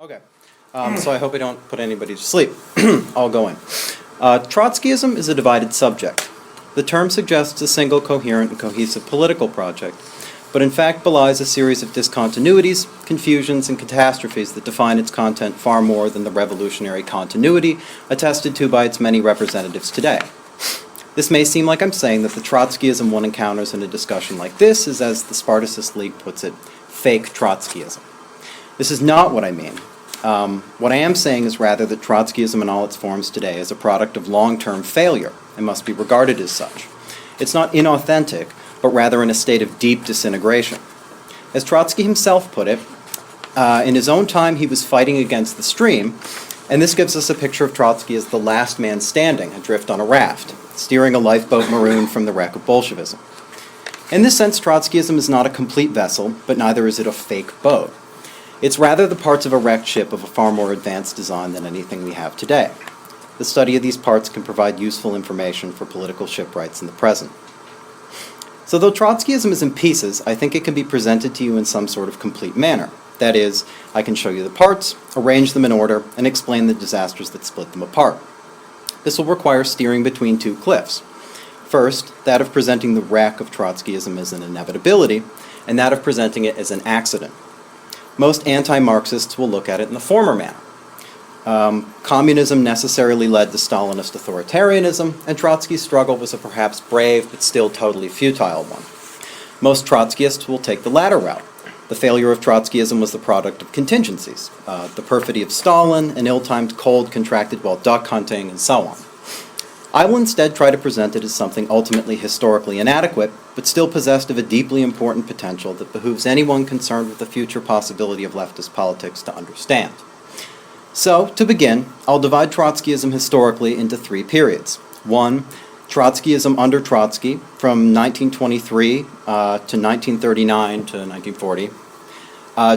Okay, so I hope I don't put anybody to sleep. I'll go in. Trotskyism is a divided subject. The term suggests a single coherent and cohesive political project, but in fact belies a series of discontinuities, confusions, and catastrophes that define its content far more than the revolutionary continuity attested to by its many representatives today. This may seem like I'm saying that the Trotskyism one encounters in a discussion like this is, as the Spartacist League puts it, fake Trotskyism. This is not what I mean. What I am saying is rather that Trotskyism in all its forms today is a product of long-term failure and must be regarded as such. It's not inauthentic, but rather in a state of deep disintegration. As Trotsky himself put it, in his own time he was fighting against the stream, and this gives us a picture of Trotsky as the last man standing adrift on a raft, steering a lifeboat marooned from the wreck of Bolshevism. In this sense, Trotskyism is not a complete vessel, but neither is it a fake boat. It's rather the parts of a wrecked ship of a far more advanced design than anything we have today. The study of these parts can provide useful information for political shipwrights in the present. So though Trotskyism is in pieces, I think it can be presented to you in some sort of complete manner. That is, I can show you the parts, arrange them in order, and explain the disasters that split them apart. This will require steering between two cliffs. First, that of presenting the wreck of Trotskyism as an inevitability, and that of presenting it as an accident. Most anti-Marxists will look at it in the former manner. Communism necessarily led to Stalinist authoritarianism, and Trotsky's struggle was a perhaps brave but still totally futile one. Most Trotskyists will take the latter route. The failure of Trotskyism was the product of contingencies, the perfidy of Stalin, an ill-timed cold contracted while duck hunting, and so on. I will instead try to present it as something ultimately historically inadequate, but still possessed of a deeply important potential that behooves anyone concerned with the future possibility of leftist politics to understand. So, to begin, I'll divide Trotskyism historically into three periods. One, Trotskyism under Trotsky, from 1923 to 1939 to 1940.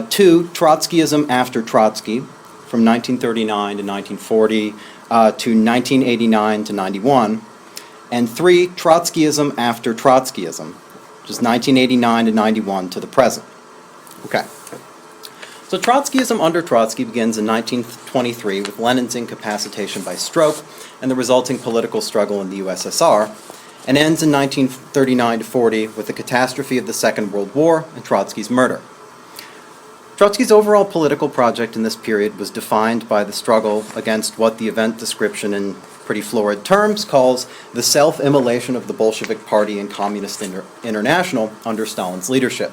Two, Trotskyism after Trotsky, from 1939 to 1940 to 1989 to 91. And three, Trotskyism after Trotskyism, which is 1989 to 91 to the present. Okay. So Trotskyism under Trotsky begins in 1923 with Lenin's incapacitation by stroke and the resulting political struggle in the USSR, and ends in 1939 to 40 with the catastrophe of the Second World War and Trotsky's murder. Trotsky's overall political project in this period was defined by the struggle against what the event description in pretty florid terms calls the self-immolation of the Bolshevik Party and Communist International under Stalin's leadership.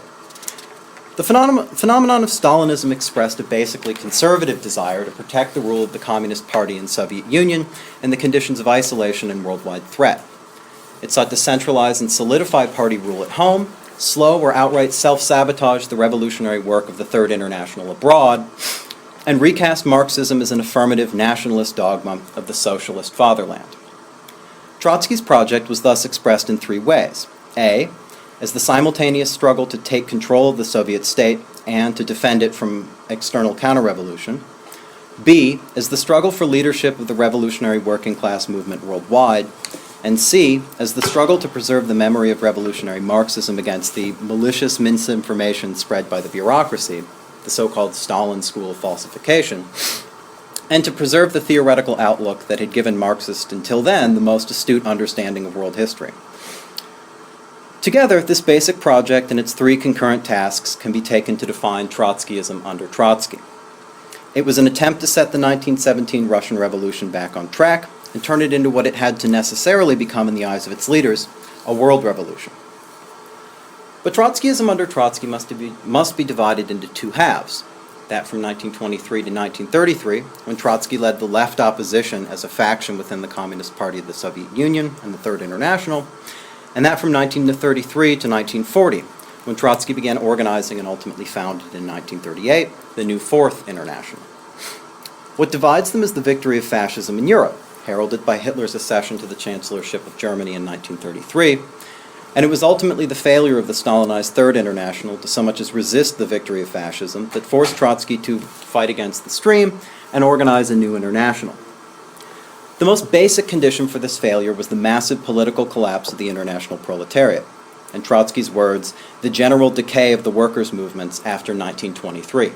The phenomenon of Stalinism expressed a basically conservative desire to protect the rule of the Communist Party and Soviet Union and the conditions of isolation and worldwide threat. It sought to centralize and solidify party rule at home, slow or outright self-sabotage the revolutionary work of the Third International abroad, and recast Marxism as an affirmative nationalist dogma of the socialist fatherland. Trotsky's project was thus expressed in three ways. A, as the simultaneous struggle to take control of the Soviet state and to defend it from external counter-revolution. B, as the struggle for leadership of the revolutionary working class movement worldwide. And C, as the struggle to preserve the memory of revolutionary Marxism against the malicious misinformation spread by the bureaucracy, the so-called Stalin school of falsification, and to preserve the theoretical outlook that had given Marxists until then the most astute understanding of world history. Together, this basic project and its three concurrent tasks can be taken to define Trotskyism under Trotsky. It was an attempt to set the 1917 Russian Revolution back on track and turn it into what it had to necessarily become in the eyes of its leaders, a world revolution. But Trotskyism under Trotsky must be divided into two halves. That from 1923 to 1933, when Trotsky led the left opposition as a faction within the Communist Party of the Soviet Union and the Third International, and that from 1933 to 1940, when Trotsky began organizing and ultimately founded in 1938 the new Fourth International. What divides them is the victory of fascism in Europe, heralded by Hitler's accession to the Chancellorship of Germany in 1933, and it was ultimately the failure of the Stalinized Third International to so much as resist the victory of fascism that forced Trotsky to fight against the stream and organize a new international. The most basic condition for this failure was the massive political collapse of the international proletariat. In Trotsky's words, the general decay of the workers' movements after 1923.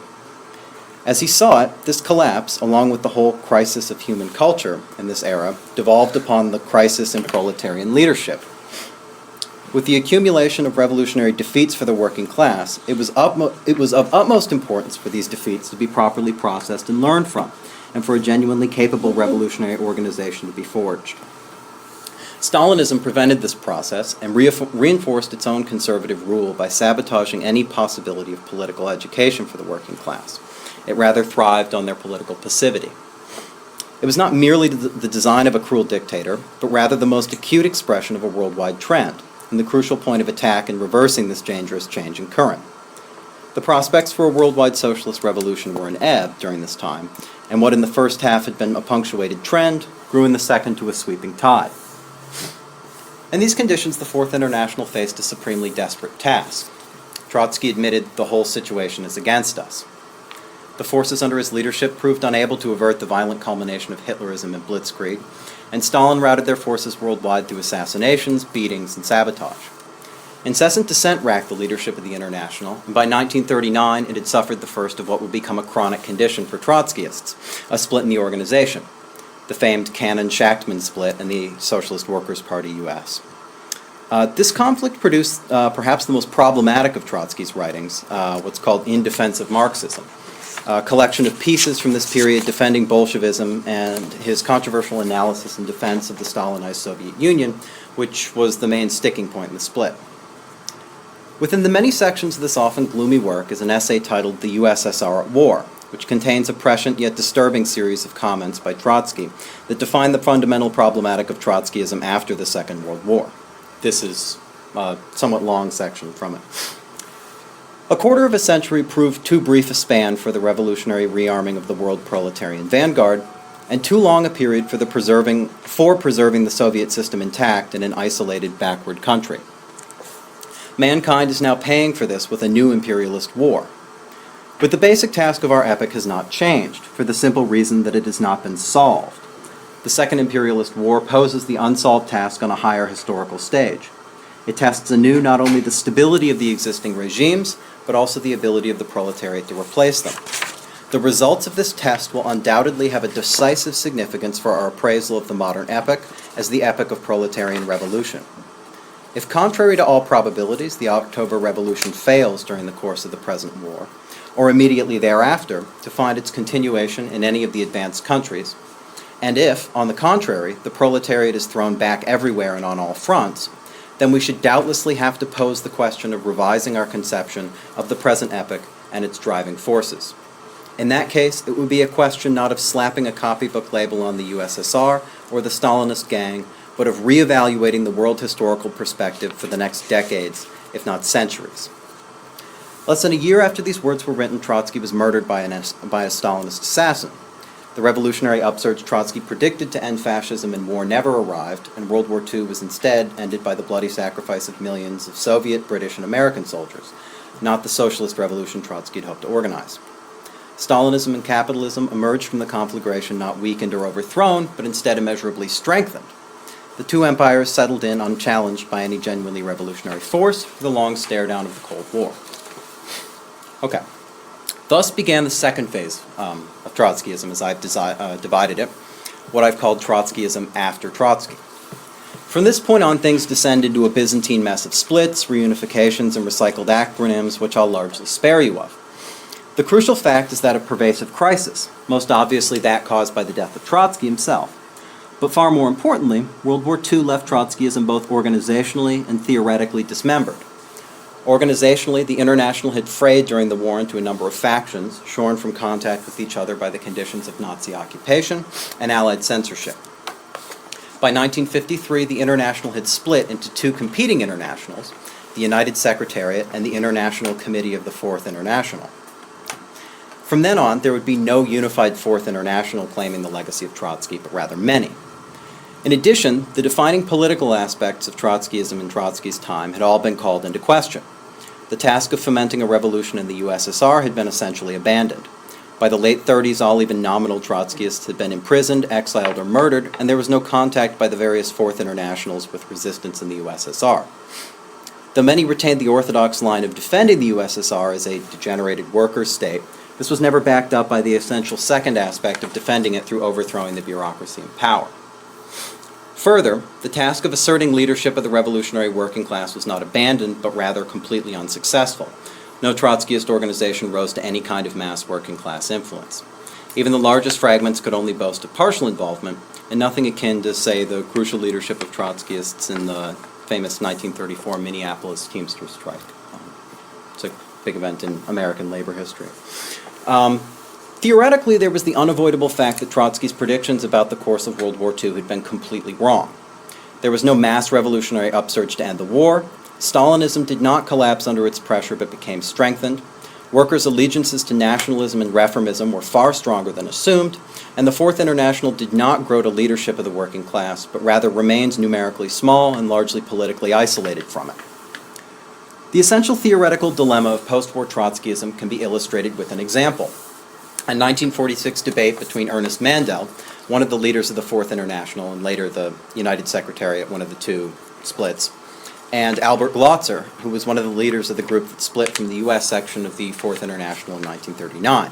As he saw it, this collapse, along with the whole crisis of human culture in this era, devolved upon the crisis in proletarian leadership. With the accumulation of revolutionary defeats for the working class, it was of utmost importance for these defeats to be properly processed and learned from, and for a genuinely capable revolutionary organization to be forged. Stalinism prevented this process and reinforced its own conservative rule by sabotaging any possibility of political education for the working class. It rather thrived on their political passivity. It was not merely the design of a cruel dictator, but rather the most acute expression of a worldwide trend, and the crucial point of attack in reversing this dangerous change in current. The prospects for a worldwide socialist revolution were in ebb during this time, and what in the first half had been a punctuated trend grew in the second to a sweeping tide. In these conditions, the Fourth International faced a supremely desperate task. Trotsky admitted the whole situation is against us. The forces under his leadership proved unable to avert the violent culmination of Hitlerism and blitzkrieg, and Stalin routed their forces worldwide through assassinations, beatings, and sabotage. Incessant dissent racked the leadership of the International, and by 1939 it had suffered the first of what would become a chronic condition for Trotskyists, a split in the organization, the famed Cannon-Shachtman split in the Socialist Workers' Party U.S. This conflict produced perhaps the most problematic of Trotsky's writings, what's called In Defense of Marxism, a collection of pieces from this period defending Bolshevism and his controversial analysis and defense of the Stalinized Soviet Union, which was the main sticking point in the split. Within the many sections of this often gloomy work is an essay titled The USSR at War, which contains a prescient yet disturbing series of comments by Trotsky that define the fundamental problematic of Trotskyism after the Second World War. This is a somewhat long section from it. A quarter of a century proved too brief a span for the revolutionary rearming of the world proletarian vanguard, and too long a period for preserving the Soviet system intact in an isolated, backward country. Mankind is now paying for this with a new imperialist war. But the basic task of our epoch has not changed, for the simple reason that it has not been solved. The Second Imperialist War poses the unsolved task on a higher historical stage. It tests anew not only the stability of the existing regimes, but also the ability of the proletariat to replace them. The results of this test will undoubtedly have a decisive significance for our appraisal of the modern epoch as the epoch of proletarian revolution. If, contrary to all probabilities, the October Revolution fails during the course of the present war, or immediately thereafter, to find its continuation in any of the advanced countries, and if, on the contrary, the proletariat is thrown back everywhere and on all fronts, then we should doubtlessly have to pose the question of revising our conception of the present epoch and its driving forces. In that case, it would be a question not of slapping a copybook label on the USSR or the Stalinist gang, but of reevaluating the world historical perspective for the next decades, if not centuries. Less than a year after these words were written, Trotsky was murdered by a Stalinist assassin. The revolutionary upsurge Trotsky predicted to end fascism in war never arrived, and World War II was instead ended by the bloody sacrifice of millions of Soviet, British, and American soldiers, not the socialist revolution Trotsky had hoped to organize. Stalinism and capitalism emerged from the conflagration not weakened or overthrown, but instead immeasurably strengthened. The two empires settled in unchallenged by any genuinely revolutionary force for the long stare-down of the Cold War. Okay. Thus began the second phase of Trotskyism, as I've divided it, what I've called Trotskyism after Trotsky. From this point on, things descend into a Byzantine mess of splits, reunifications, and recycled acronyms, which I'll largely spare you of. The crucial fact is that of pervasive crisis, most obviously that caused by the death of Trotsky himself. But far more importantly, World War II left Trotskyism both organizationally and theoretically dismembered. Organizationally, the International had frayed during the war into a number of factions, shorn from contact with each other by the conditions of Nazi occupation and Allied censorship. By 1953, the International had split into two competing internationals, the United Secretariat and the International Committee of the Fourth International. From then on, there would be no unified Fourth International claiming the legacy of Trotsky, but rather many. In addition, the defining political aspects of Trotskyism in Trotsky's time had all been called into question. The task of fomenting a revolution in the USSR had been essentially abandoned. By the late 30s, all even nominal Trotskyists had been imprisoned, exiled, or murdered, and there was no contact by the various Fourth Internationals with resistance in the USSR. Though many retained the orthodox line of defending the USSR as a degenerated workers' state, This was never backed up by the essential second aspect of defending it through overthrowing the bureaucracy and power. Further, the task of asserting leadership of the revolutionary working class was not abandoned, but rather completely unsuccessful. No Trotskyist organization rose to any kind of mass working class influence. Even the largest fragments could only boast of partial involvement, and nothing akin to, say, the crucial leadership of Trotskyists in the famous 1934 Minneapolis Teamsters strike. It's a big event in American labor history. Theoretically, there was the unavoidable fact that Trotsky's predictions about the course of World War II had been completely wrong. There was no mass revolutionary upsurge to end the war. Stalinism did not collapse under its pressure but became strengthened. Workers' allegiances to nationalism and reformism were far stronger than assumed, and the Fourth International did not grow to leadership of the working class, but rather remained numerically small and largely politically isolated from it. The essential theoretical dilemma of post-war Trotskyism can be illustrated with an example. A 1946 debate between Ernest Mandel, one of the leaders of the Fourth International and later the United Secretariat, one of the two splits, and Albert Glotzer, who was one of the leaders of the group that split from the U.S. section of the Fourth International in 1939.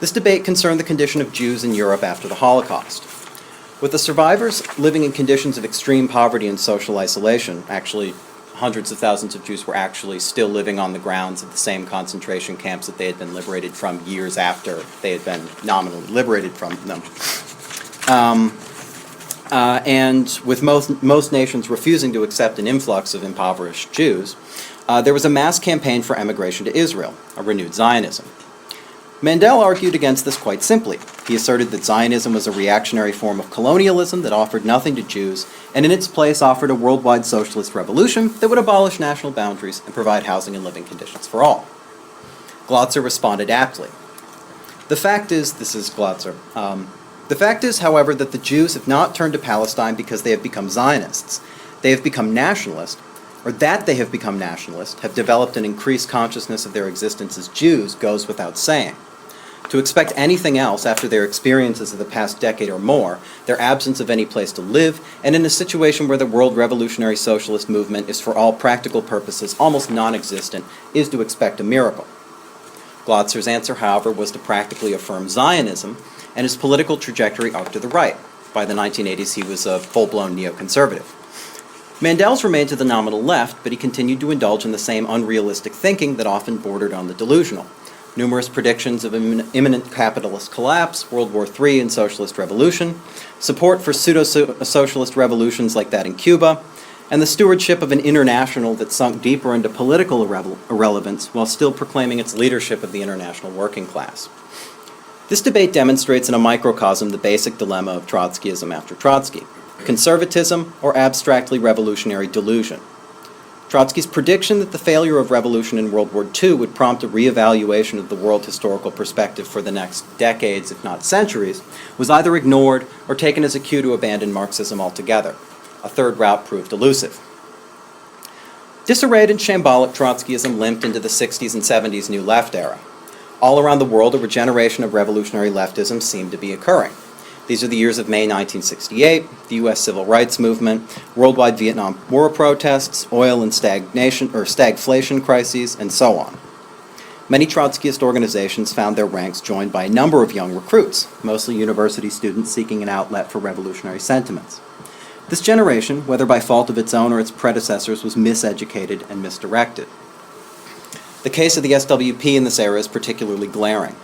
This debate concerned the condition of Jews in Europe after the Holocaust. With the survivors living in conditions of extreme poverty and social isolation, actually hundreds of thousands of Jews were actually still living on the grounds of the same concentration camps that they had been liberated from years after they had been nominally liberated from them. And with most nations refusing to accept an influx of impoverished Jews, there was a mass campaign for emigration to Israel, a renewed Zionism. Mandel argued against this quite simply. He asserted that Zionism was a reactionary form of colonialism that offered nothing to Jews, and in its place offered a worldwide socialist revolution that would abolish national boundaries and provide housing and living conditions for all. Glotzer responded aptly. The fact is, the fact is, however, that the Jews have not turned to Palestine because they have become Zionists. They have become nationalist, or that they have become nationalist, have developed an increased consciousness of their existence as Jews goes without saying. To expect anything else after their experiences of the past decade or more, their absence of any place to live, and in a situation where the world revolutionary socialist movement is for all practical purposes almost non-existent, is to expect a miracle. Glotzer's answer, however, was to practically affirm Zionism, and his political trajectory arced to the right. By the 1980s, he was a full-blown neoconservative. Mandel's remained to the nominal left, but he continued to indulge in the same unrealistic thinking that often bordered on the delusional. Numerous predictions of imminent capitalist collapse, World War III and socialist revolution, support for pseudo-socialist revolutions like that in Cuba, and the stewardship of an international that sunk deeper into political irrelevance while still proclaiming its leadership of the international working class. This debate demonstrates in a microcosm the basic dilemma of Trotskyism after Trotsky: conservatism or abstractly revolutionary delusion. Trotsky's prediction that the failure of revolution in World War II would prompt a reevaluation of the world historical perspective for the next decades, if not centuries, was either ignored or taken as a cue to abandon Marxism altogether. A third route proved elusive. Disarrayed and shambolic Trotskyism limped into the 60s and 70s New Left era. All around the world, a regeneration of revolutionary leftism seemed to be occurring. These are the years of May 1968, the U.S. Civil Rights Movement, worldwide Vietnam War protests, oil and stagflation crises, and so on. Many Trotskyist organizations found their ranks joined by a number of young recruits, mostly university students seeking an outlet for revolutionary sentiments. This generation, whether by fault of its own or its predecessors, was miseducated and misdirected. The case of the SWP in this era is particularly glaring.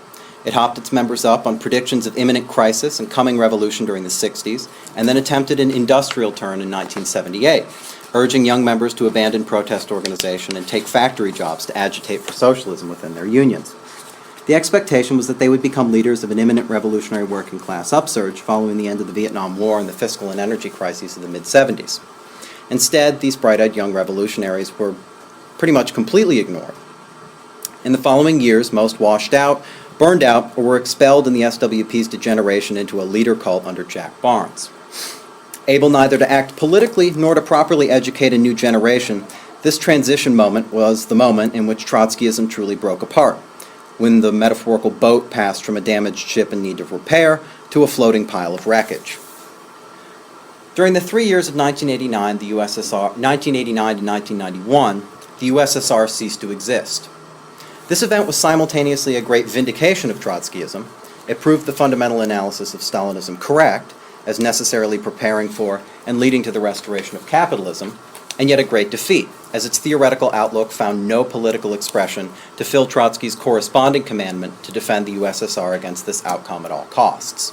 It hopped its members up on predictions of imminent crisis and coming revolution during the 60s, and then attempted an industrial turn in 1978, urging young members to abandon protest organization and take factory jobs to agitate for socialism within their unions. The expectation was that they would become leaders of an imminent revolutionary working class upsurge following the end of the Vietnam War and the fiscal and energy crises of the mid-70s. Instead, these bright-eyed young revolutionaries were pretty much completely ignored. In the following years, most washed out, burned out, or were expelled in the SWP's degeneration into a leader cult under Jack Barnes. Able neither to act politically nor to properly educate a new generation, this transition moment was the moment in which Trotskyism truly broke apart, when the metaphorical boat passed from a damaged ship in need of repair to a floating pile of wreckage. During the 3 years of 1989 to 1991, the USSR ceased to exist. This event was simultaneously a great vindication of Trotskyism. It proved the fundamental analysis of Stalinism correct, as necessarily preparing for and leading to the restoration of capitalism, and yet a great defeat, as its theoretical outlook found no political expression to fill Trotsky's corresponding commandment to defend the USSR against this outcome at all costs.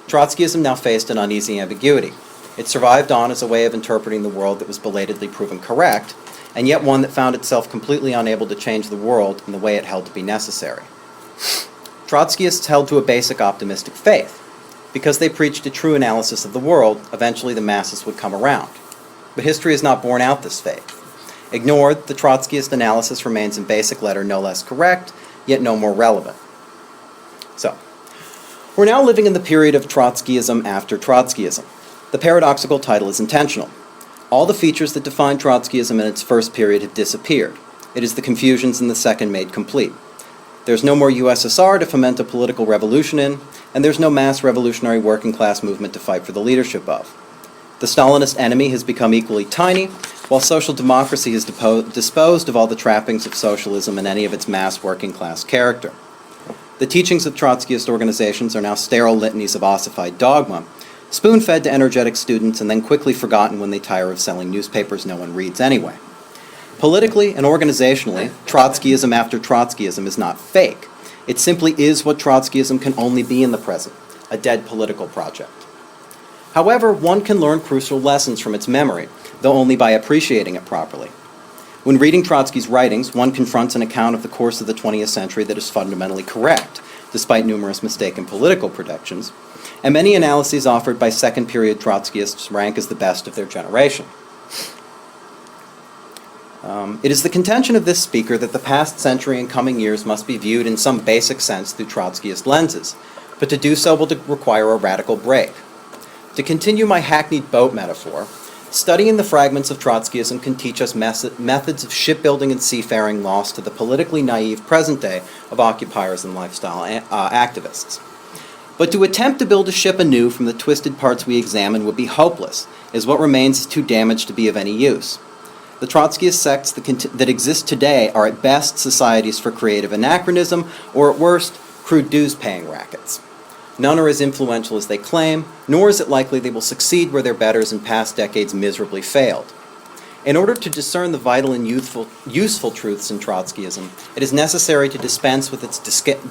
Trotskyism now faced an uneasy ambiguity. It survived on as a way of interpreting the world that was belatedly proven correct, and yet one that found itself completely unable to change the world in the way it held to be necessary. Trotskyists held to a basic optimistic faith. Because they preached a true analysis of the world, eventually the masses would come around. But history has not borne out this faith. Ignored, the Trotskyist analysis remains in basic letter no less correct, yet no more relevant. So, we're now living in the period of Trotskyism after Trotskyism. The paradoxical title is intentional. All the features that defined Trotskyism in its first period have disappeared. It is the confusions in the second made complete. There's no more USSR to foment a political revolution in, and there's no mass revolutionary working class movement to fight for the leadership of. The Stalinist enemy has become equally tiny, while social democracy has disposed of all the trappings of socialism and any of its mass working class character. The teachings of Trotskyist organizations are now sterile litanies of ossified dogma, spoon-fed to energetic students and then quickly forgotten when they tire of selling newspapers no one reads anyway. Politically and organizationally, Trotskyism after Trotskyism is not fake. It simply is what Trotskyism can only be in the present, a dead political project. However, one can learn crucial lessons from its memory, though only by appreciating it properly. When reading Trotsky's writings, one confronts an account of the course of the 20th century that is fundamentally correct, despite numerous mistaken political predictions, and many analyses offered by second-period Trotskyists rank as the best of their generation. It is the contention of this speaker that the past century and coming years must be viewed in some basic sense through Trotskyist lenses, but to do so will require a radical break. To continue my hackneyed boat metaphor, studying the fragments of Trotskyism can teach us methods of shipbuilding and seafaring lost to the politically naive present day of occupiers and lifestyle activists. But to attempt to build a ship anew from the twisted parts we examine would be hopeless, as what remains is too damaged to be of any use. The Trotskyist sects that exist today are at best societies for creative anachronism, or at worst, crude dues-paying rackets. None are as influential as they claim, nor is it likely they will succeed where their betters in past decades miserably failed. In order to discern the vital and useful truths in Trotskyism, it is necessary to dispense with its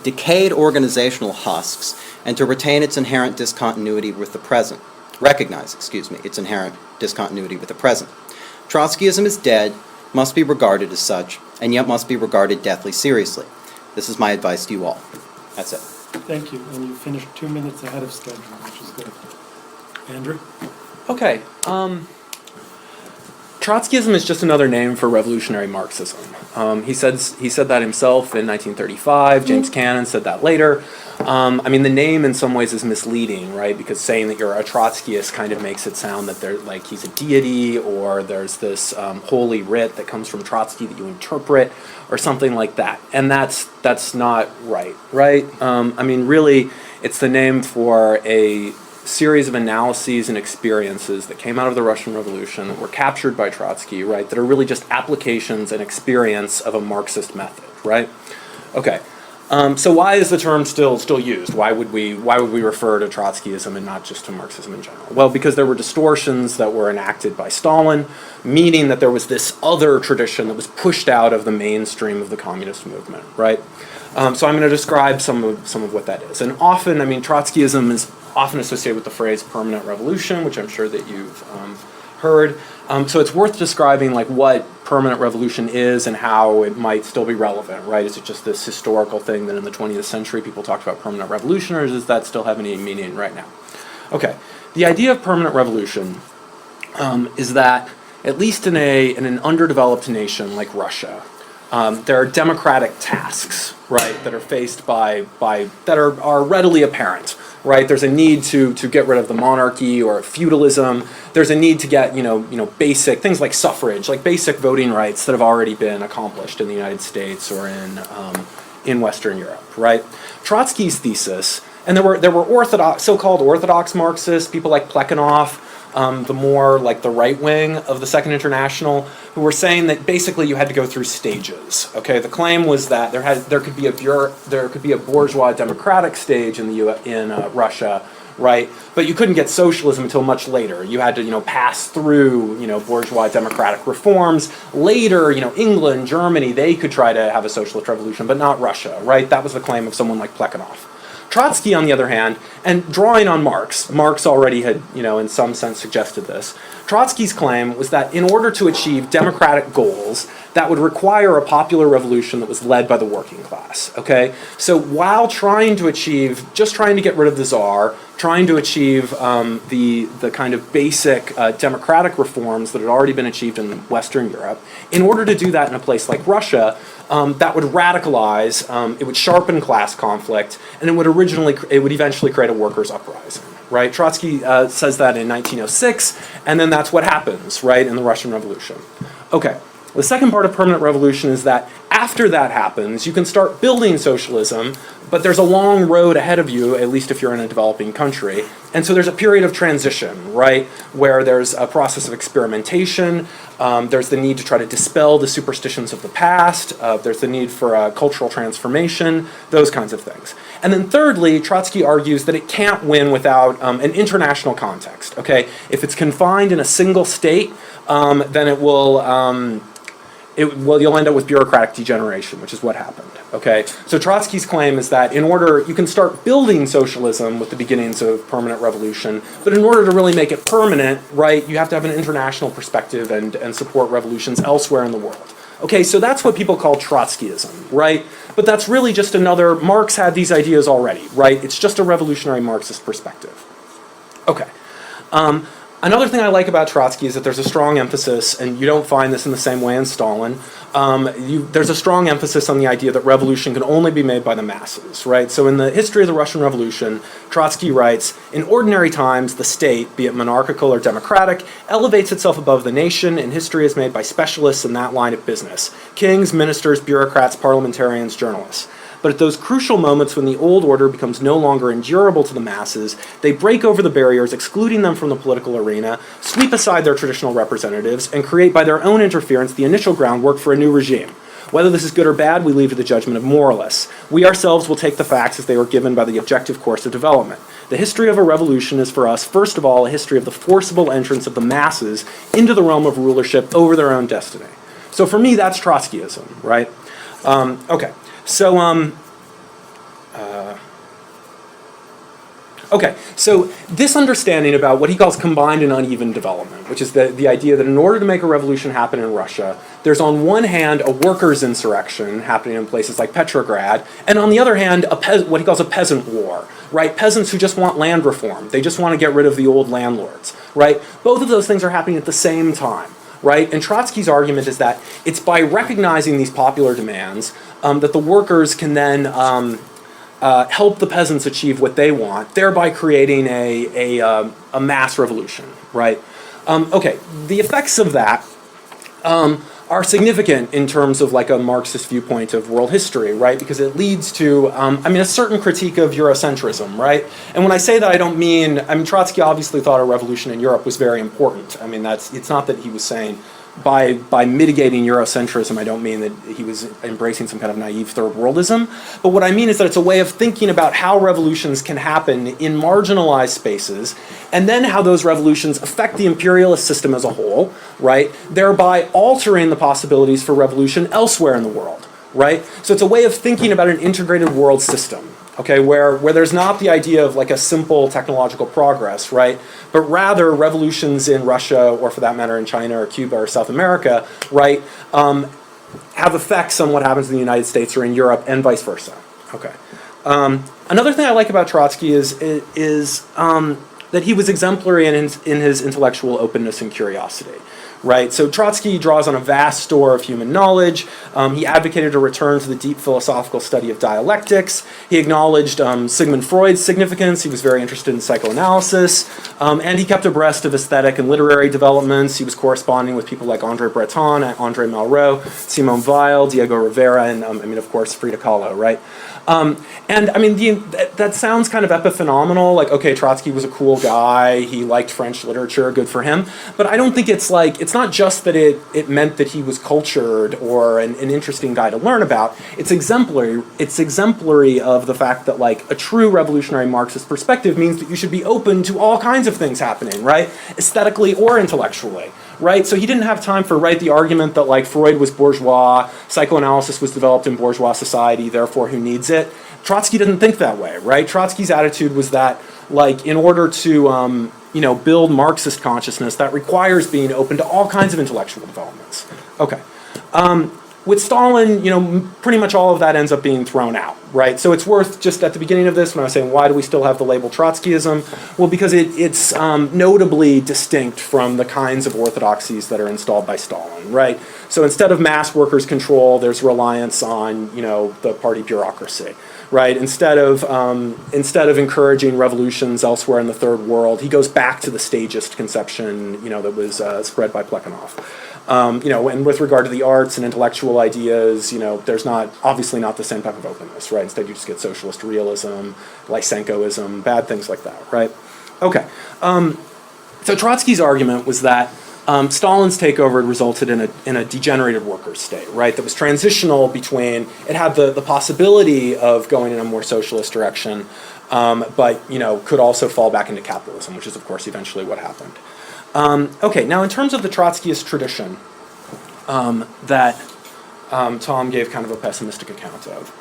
decayed organizational husks and to retain its inherent discontinuity with the present. Recognize its inherent discontinuity with the present. Trotskyism is dead, must be regarded as such, and yet must be regarded deathly seriously. This is my advice to you all. That's it. Thank you. And you finished 2 minutes ahead of schedule, which is good. Andrew? Okay. Trotskyism is just another name for revolutionary Marxism. He said that himself in 1935. James Cannon said that later. I mean, the name in some ways is misleading, right? Because saying that you're a Trotskyist kind of makes it sound that they're like he's a deity, or there's this holy writ that comes from Trotsky that you interpret, or something like that. And that's not right, right? I mean, really, it's the name for a series of analyses and experiences that came out of the Russian Revolution that were captured by Trotsky, right? That are really just applications and experience of a Marxist method, right? Okay. So why is the term still used? Why would we refer to Trotskyism and not just to Marxism in general? Well, because there were distortions that were enacted by Stalin, meaning that there was this other tradition that was pushed out of the mainstream of the communist movement, right? So I'm going to describe some of what that is. And often, I mean, Trotskyism is often associated with the phrase permanent revolution, which I'm sure that you've heard. So it's worth describing like what permanent revolution is and how it might still be relevant, right? Is it just this historical thing that in the 20th century people talked about permanent revolution, or does that still have any meaning right now? Okay, the idea of permanent revolution is that at least in an underdeveloped nation like Russia, there are democratic tasks, right, that are faced by that are readily apparent. Right, there's a need to get rid of the monarchy or feudalism. There's a need to get basic things like suffrage, like basic voting rights that have already been accomplished in the United States or in Western Europe. Right, Trotsky's thesis, and there were so-called orthodox Marxists, people like Plekhanov, the more like the right wing of the Second International, who were saying that basically you had to go through stages. Okay, the claim was that there could be a bourgeois democratic stage in Russia, right? But you couldn't get socialism until much later. You had to, pass through, bourgeois democratic reforms. Later, England, Germany, they could try to have a socialist revolution, but not Russia, right? That was the claim of someone like Plekhanov. Trotsky, on the other hand, and drawing on Marx already had, in some sense suggested this. Trotsky's claim was that in order to achieve democratic goals, that would require a popular revolution that was led by the working class, okay? So while trying to get rid of the Tsar, trying to achieve the kind of basic democratic reforms that had already been achieved in Western Europe, in order to do that in a place like Russia, that would radicalize, it would sharpen class conflict, and it would eventually create a workers' uprising, right? Trotsky says that in 1906, and then that's what happens, right, in the Russian Revolution. Okay, the second part of permanent revolution is that after that happens, you can start building socialism, but there's a long road ahead of you, at least if you're in a developing country. And so there's a period of transition, right, where there's a process of experimentation, there's the need to try to dispel the superstitions of the past, there's the need for cultural transformation, those kinds of things. And then thirdly, Trotsky argues that it can't win without an international context, okay? If it's confined in a single state, then it will... you'll end up with bureaucratic degeneration, which is what happened, okay? So Trotsky's claim is that you can start building socialism with the beginnings of permanent revolution, but in order to really make it permanent, right, you have to have an international perspective and support revolutions elsewhere in the world. Okay, so that's what people call Trotskyism, right? But that's really just Marx had these ideas already, right? It's just a revolutionary Marxist perspective. Okay. Another thing I like about Trotsky is that there's a strong emphasis, and you don't find this in the same way in Stalin, there's a strong emphasis on the idea that revolution can only be made by the masses, right? So in the history of the Russian Revolution, Trotsky writes, in ordinary times, the state, be it monarchical or democratic, elevates itself above the nation, and history is made by specialists in that line of business: kings, ministers, bureaucrats, parliamentarians, journalists. But at those crucial moments when the old order becomes no longer endurable to the masses, they break over the barriers, excluding them from the political arena, sweep aside their traditional representatives, and create by their own interference the initial groundwork for a new regime. Whether this is good or bad, we leave to the judgment of moralists. We ourselves will take the facts as they were given by the objective course of development. The history of a revolution is for us, first of all, a history of the forcible entrance of the masses into the realm of rulership over their own destiny. So for me, that's Trotskyism, right? Okay. So this understanding about what he calls combined and uneven development, which is the idea that in order to make a revolution happen in Russia, there's on one hand a workers' insurrection happening in places like Petrograd, and on the other hand what he calls a peasant war, right? Peasants who just want land reform. They just want to get rid of the old landlords, right? Both of those things are happening at the same time. Right? And Trotsky's argument is that it's by recognizing these popular demands that the workers can then help the peasants achieve what they want, thereby creating a mass revolution, right? Okay, the effects of that are significant in terms of like a Marxist viewpoint of world history, right? Because it leads to, a certain critique of Eurocentrism, right? And when I say that, I don't mean, Trotsky obviously thought a revolution in Europe was very important. It's not that he was saying, by mitigating Eurocentrism, I don't mean that he was embracing some kind of naive third worldism, but what I mean is that it's a way of thinking about how revolutions can happen in marginalized spaces, and then how those revolutions affect the imperialist system as a whole, right? Thereby altering the possibilities for revolution elsewhere in the world, right? So it's a way of thinking about an integrated world system. Okay, where there's not the idea of like a simple technological progress, right? But rather revolutions in Russia, or for that matter in China or Cuba or South America, right, have effects on what happens in the United States or in Europe and vice versa. Okay. Another thing I like about Trotsky is that he was exemplary in his intellectual openness and curiosity. right? So Trotsky draws on a vast store of human knowledge. He advocated a return to the deep philosophical study of dialectics. He acknowledged Sigmund Freud's significance. He was very interested in psychoanalysis. And he kept abreast of aesthetic and literary developments. He was corresponding with people like André Breton, André Malraux, Simone Weil, Diego Rivera, and of course, Frida Kahlo, right? That sounds kind of epiphenomenal, like, okay, Trotsky was a cool guy, he liked French literature, good for him, but I don't think it's not just that it meant that he was cultured or an interesting guy to learn about. It's exemplary of the fact that, like, a true revolutionary Marxist perspective means that you should be open to all kinds of things happening, right? Aesthetically or intellectually. Right, so he didn't have time for the argument that, like, Freud was bourgeois, psychoanalysis was developed in bourgeois society, therefore who needs it? Trotsky didn't think that way, right? Trotsky's attitude was that, like, in order to build Marxist consciousness, that requires being open to all kinds of intellectual developments. Okay. With Stalin, pretty much all of that ends up being thrown out, right? So it's worth, just at the beginning of this, when I was saying, why do we still have the label Trotskyism? Well, because it's notably distinct from the kinds of orthodoxies that are installed by Stalin, right? So instead of mass workers' control, there's reliance on, the party bureaucracy, right? Instead of encouraging revolutions elsewhere in the third world, he goes back to the stagist conception, that was spread by Plekhanov. And with regard to the arts and intellectual ideas, there's obviously not the same type of openness, right? Instead, you just get socialist realism, Lysenkoism, bad things like that, right? Okay. So Trotsky's argument was that Stalin's takeover had resulted in a degenerated workers' state, right? That was transitional between, it had the possibility of going in a more socialist direction, but could also fall back into capitalism, which is, of course, eventually what happened. Okay, now in terms of the Trotskyist tradition that Tom gave kind of a pessimistic account of,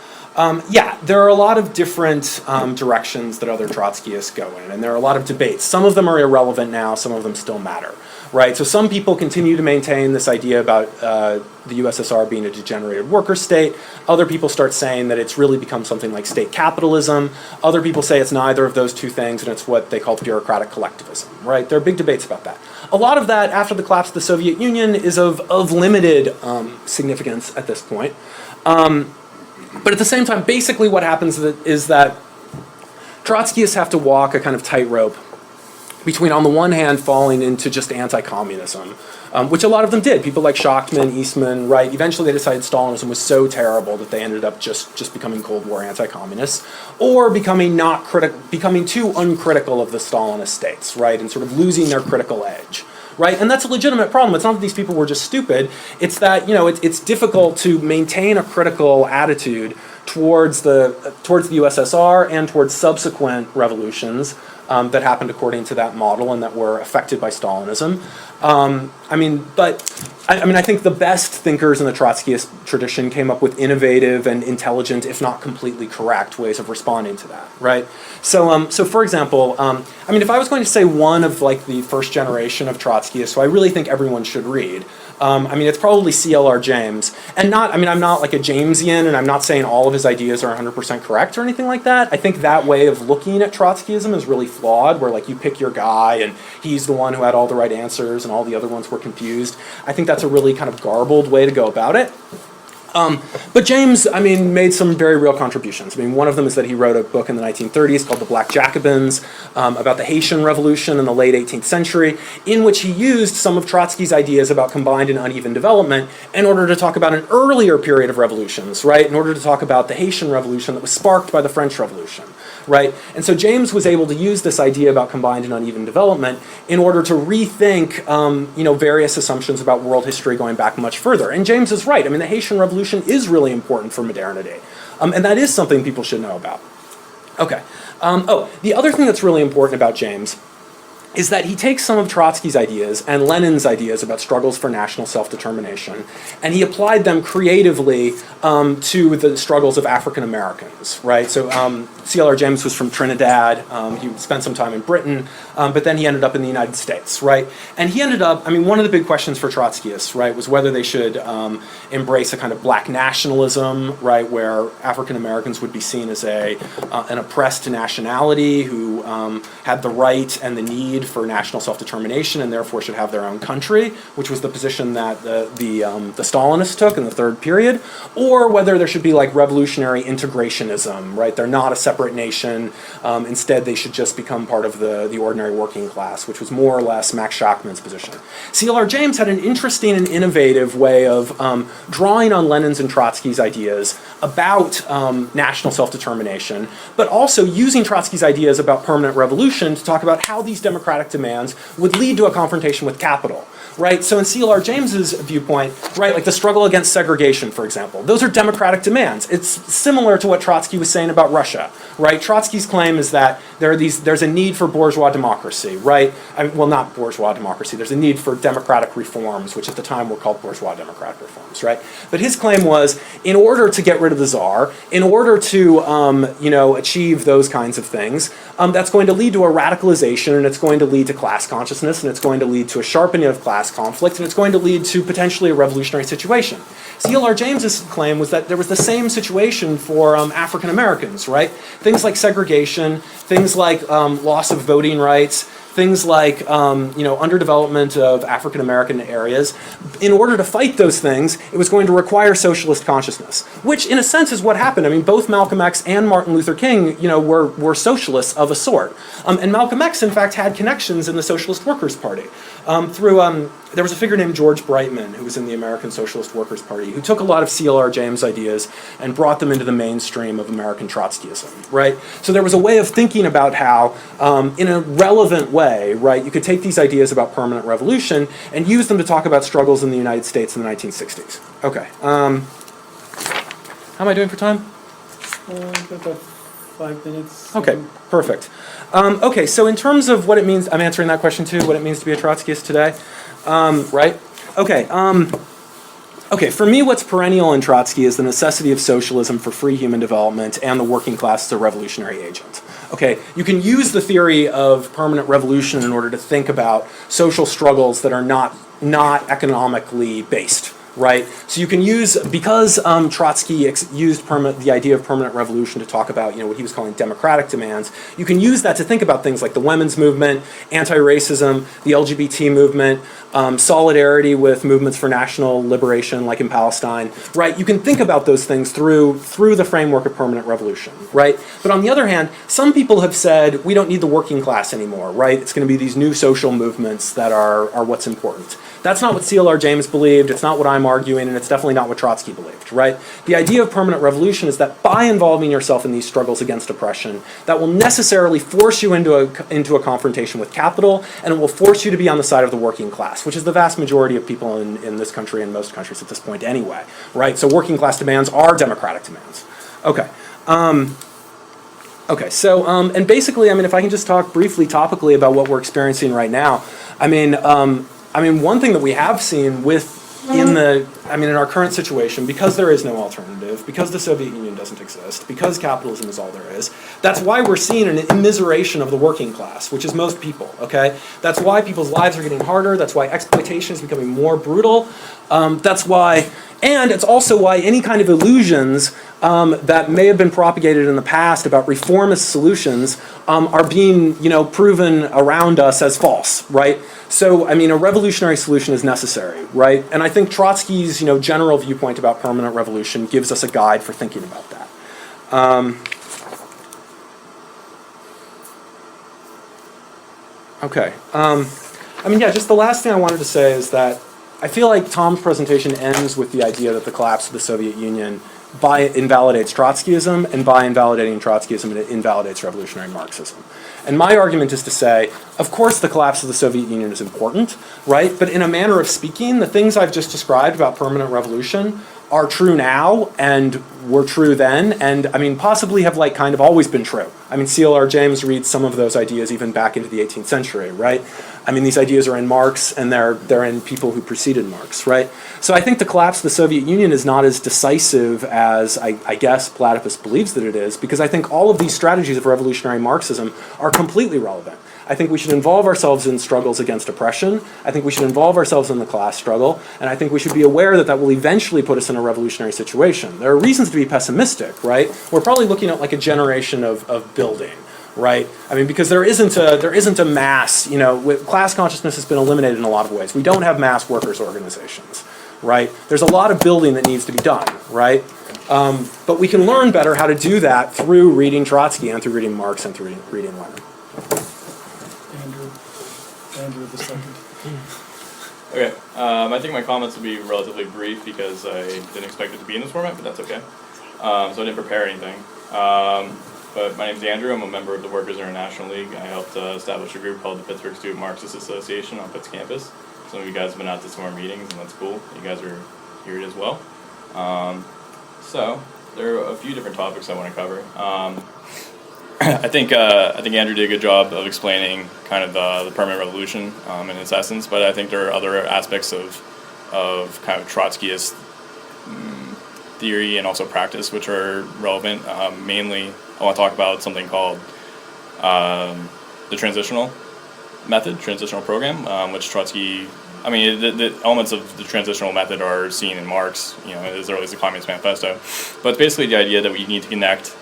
there are a lot of different directions that other Trotskyists go in, and there are a lot of debates. Some of them are irrelevant now, some of them still matter, right? So some people continue to maintain this idea about the USSR being a degenerated worker state. Other people start saying that it's really become something like state capitalism. Other people say it's neither of those two things, and it's what they call bureaucratic collectivism, right? There are big debates about that. A lot of that, after the collapse of the Soviet Union, is of limited significance at this point. But at the same time, basically what happens is that Trotskyists have to walk a kind of tightrope between, on the one hand, falling into just anti-communism, which a lot of them did. People like Schachtman, Eastman, right? Eventually they decided Stalinism was so terrible that they ended up just becoming Cold War anti-communists, or becoming too uncritical of the Stalinist states, right? And sort of losing their critical edge. Right, and that's a legitimate problem. It's not that these people were just stupid. It's that it's difficult to maintain a critical attitude towards the USSR and towards subsequent revolutions that happened according to that model and that were affected by Stalinism. I think the best thinkers in the Trotskyist tradition came up with innovative and intelligent, if not completely correct, ways of responding to that, right? So for example, if I was going to say one of the first generation of Trotskyists, who I really think everyone should read, it's probably C.L.R. James. And I'm not like a Jamesian, and I'm not saying all of his ideas are 100% correct or anything like that. I think that way of looking at Trotskyism is really flawed, where you pick your guy and he's the one who had all the right answers and all the other ones were confused. I think that's a really kind of garbled way to go about it. But James, made some very real contributions. One of them is that he wrote a book in the 1930s called The Black Jacobins about the Haitian Revolution in the late 18th century, in which he used some of Trotsky's ideas about combined and uneven development in order to talk about an earlier period of revolutions, right? In order to talk about the Haitian Revolution that was sparked by the French Revolution, right? And so James was able to use this idea about combined and uneven development in order to rethink, various assumptions about world history going back much further. And James is right. The Haitian Revolution is really important for modernity. And that is something people should know about. Okay. The other thing that's really important about James is that he takes some of Trotsky's ideas and Lenin's ideas about struggles for national self-determination, and he applied them creatively to the struggles of African Americans, right? So C.L.R. James was from Trinidad. He spent some time in Britain, but then he ended up in the United States, right? And he ended up, one of the big questions for Trotskyists, right, was whether they should embrace a kind of black nationalism, right, where African Americans would be seen as an oppressed nationality who had the right and the need need for national self-determination and therefore should have their own country, which was the position that the Stalinists took in the third period, or whether there should be like revolutionary integrationism, right? They're not a separate nation. Instead, they should just become part of the ordinary working class, which was more or less Max Schachmann's position. C.L.R. James had an interesting and innovative way of drawing on Lenin's and Trotsky's ideas about national self-determination, but also using Trotsky's ideas about permanent revolution to talk about how these democratic demands would lead to a confrontation with capital. Right, so in C.L.R. James's viewpoint, right, like the struggle against segregation, for example, those are democratic demands. It's similar to what Trotsky was saying about Russia, right? Trotsky's claim is that there's a need for bourgeois democracy, right? Well, not bourgeois democracy. There's a need for democratic reforms, which at the time were called bourgeois democratic reforms, right? But his claim was, in order to get rid of the czar, in order to achieve those kinds of things, that's going to lead to a radicalization, and it's going to lead to class consciousness, and it's going to lead to a sharpening of class conflict, and it's going to lead to potentially a revolutionary situation. C.L.R. James's claim was that there was the same situation for African Americans, right? Things like segregation, things like loss of voting rights, things like underdevelopment of African American areas. In order to fight those things, it was going to require socialist consciousness, which in a sense is what happened. I mean, both Malcolm X and Martin Luther King, were socialists of a sort. And Malcolm X, in fact, had connections in the Socialist Workers' Party there was a figure named George Brightman who was in the American Socialist Workers' Party who took a lot of C.L.R. James ideas and brought them into the mainstream of American Trotskyism, right? So there was a way of thinking about how, in a relevant way, right, you could take these ideas about permanent revolution and use them to talk about struggles in the United States in the 1960s. Okay. How am I doing for time? About 5 minutes. Okay, perfect. Okay, so in terms of what it means, I'm answering that question too, what it means to be a Trotskyist today, right? Okay, okay, for me what's perennial in Trotsky is the necessity of socialism for free human development and the working class as a revolutionary agent. Okay, you can use the theory of permanent revolution in order to think about social struggles that are not economically based. Right, so you can use, because Trotsky used the idea of permanent revolution to talk about, what he was calling democratic demands, you can use that to think about things like the women's movement, anti-racism, the LGBT movement, solidarity with movements for national liberation, like in Palestine, right? You can think about those things through the framework of permanent revolution, right? But on the other hand, some people have said, we don't need the working class anymore, right? It's going to be these new social movements that are what's important. That's not what C.L.R. James believed, it's not what I'm arguing, and it's definitely not what Trotsky believed, right? The idea of permanent revolution is that by involving yourself in these struggles against oppression, that will necessarily force you into a confrontation with capital, and it will force you to be on the side of the working class, which is the vast majority of people in this country and most countries at this point anyway, right? So working class demands are democratic demands. Okay. Okay, so, and basically, if I can just talk briefly topically about what we're experiencing right now, one thing that we have seen in our current situation, because there is no alternative, because the Soviet Union doesn't exist, because capitalism is all there is, that's why we're seeing an immiseration of the working class, which is most people, okay? That's why people's lives are getting harder, that's why exploitation is becoming more brutal, that's why, and it's also why any kind of illusions that may have been propagated in the past about reformist solutions are being, proven around us as false, right? So, a revolutionary solution is necessary, right? And I think Trotsky's, general viewpoint about permanent revolution gives us a guide for thinking about that. Okay. Just the last thing I wanted to say is that I feel like Tom's presentation ends with the idea that the collapse of the Soviet Union invalidates Trotskyism, and by invalidating Trotskyism, it invalidates revolutionary Marxism. And my argument is to say, of course the collapse of the Soviet Union is important, right? But in a manner of speaking, the things I've just described about permanent revolution are true now and were true then, and possibly have kind of always been true. C.L.R. James reads some of those ideas even back into the 18th century, right? These ideas are in Marx, and they're in people who preceded Marx, right? So I think the collapse of the Soviet Union is not as decisive as I guess Platypus believes that it is, because I think all of these strategies of revolutionary Marxism are completely relevant. I think we should involve ourselves in struggles against oppression. I think we should involve ourselves in the class struggle. And I think we should be aware that that will eventually put us in a revolutionary situation. There are reasons to be pessimistic, right? We're probably looking at a generation of building, right? I mean, because there isn't a mass, class consciousness has been eliminated in a lot of ways. We don't have mass workers' organizations, right? There's a lot of building that needs to be done, right? But we can learn better how to do that through reading Trotsky and through reading Marx and through reading Lenin. Andrew the second. Okay, I think my comments will be relatively brief because I didn't expect it to be in this format, but that's okay. So I didn't prepare anything. But my name's Andrew. I'm a member of the Workers International League. I helped establish a group called the Pittsburgh Student Marxist Association on Pitt's campus. Some of you guys have been out to some of our meetings, and that's cool. You guys are here as well. So there are a few different topics I want to cover. I think Andrew did a good job of explaining kind of the permanent revolution in its essence, but I think there are other aspects of kind of Trotskyist theory and also practice which are relevant. Mainly, I want to talk about something called the transitional method, transitional program, which Trotsky. I mean, the elements of the transitional method are seen in Marx, as early as the Communist Manifesto. But it's basically the idea that we need to connect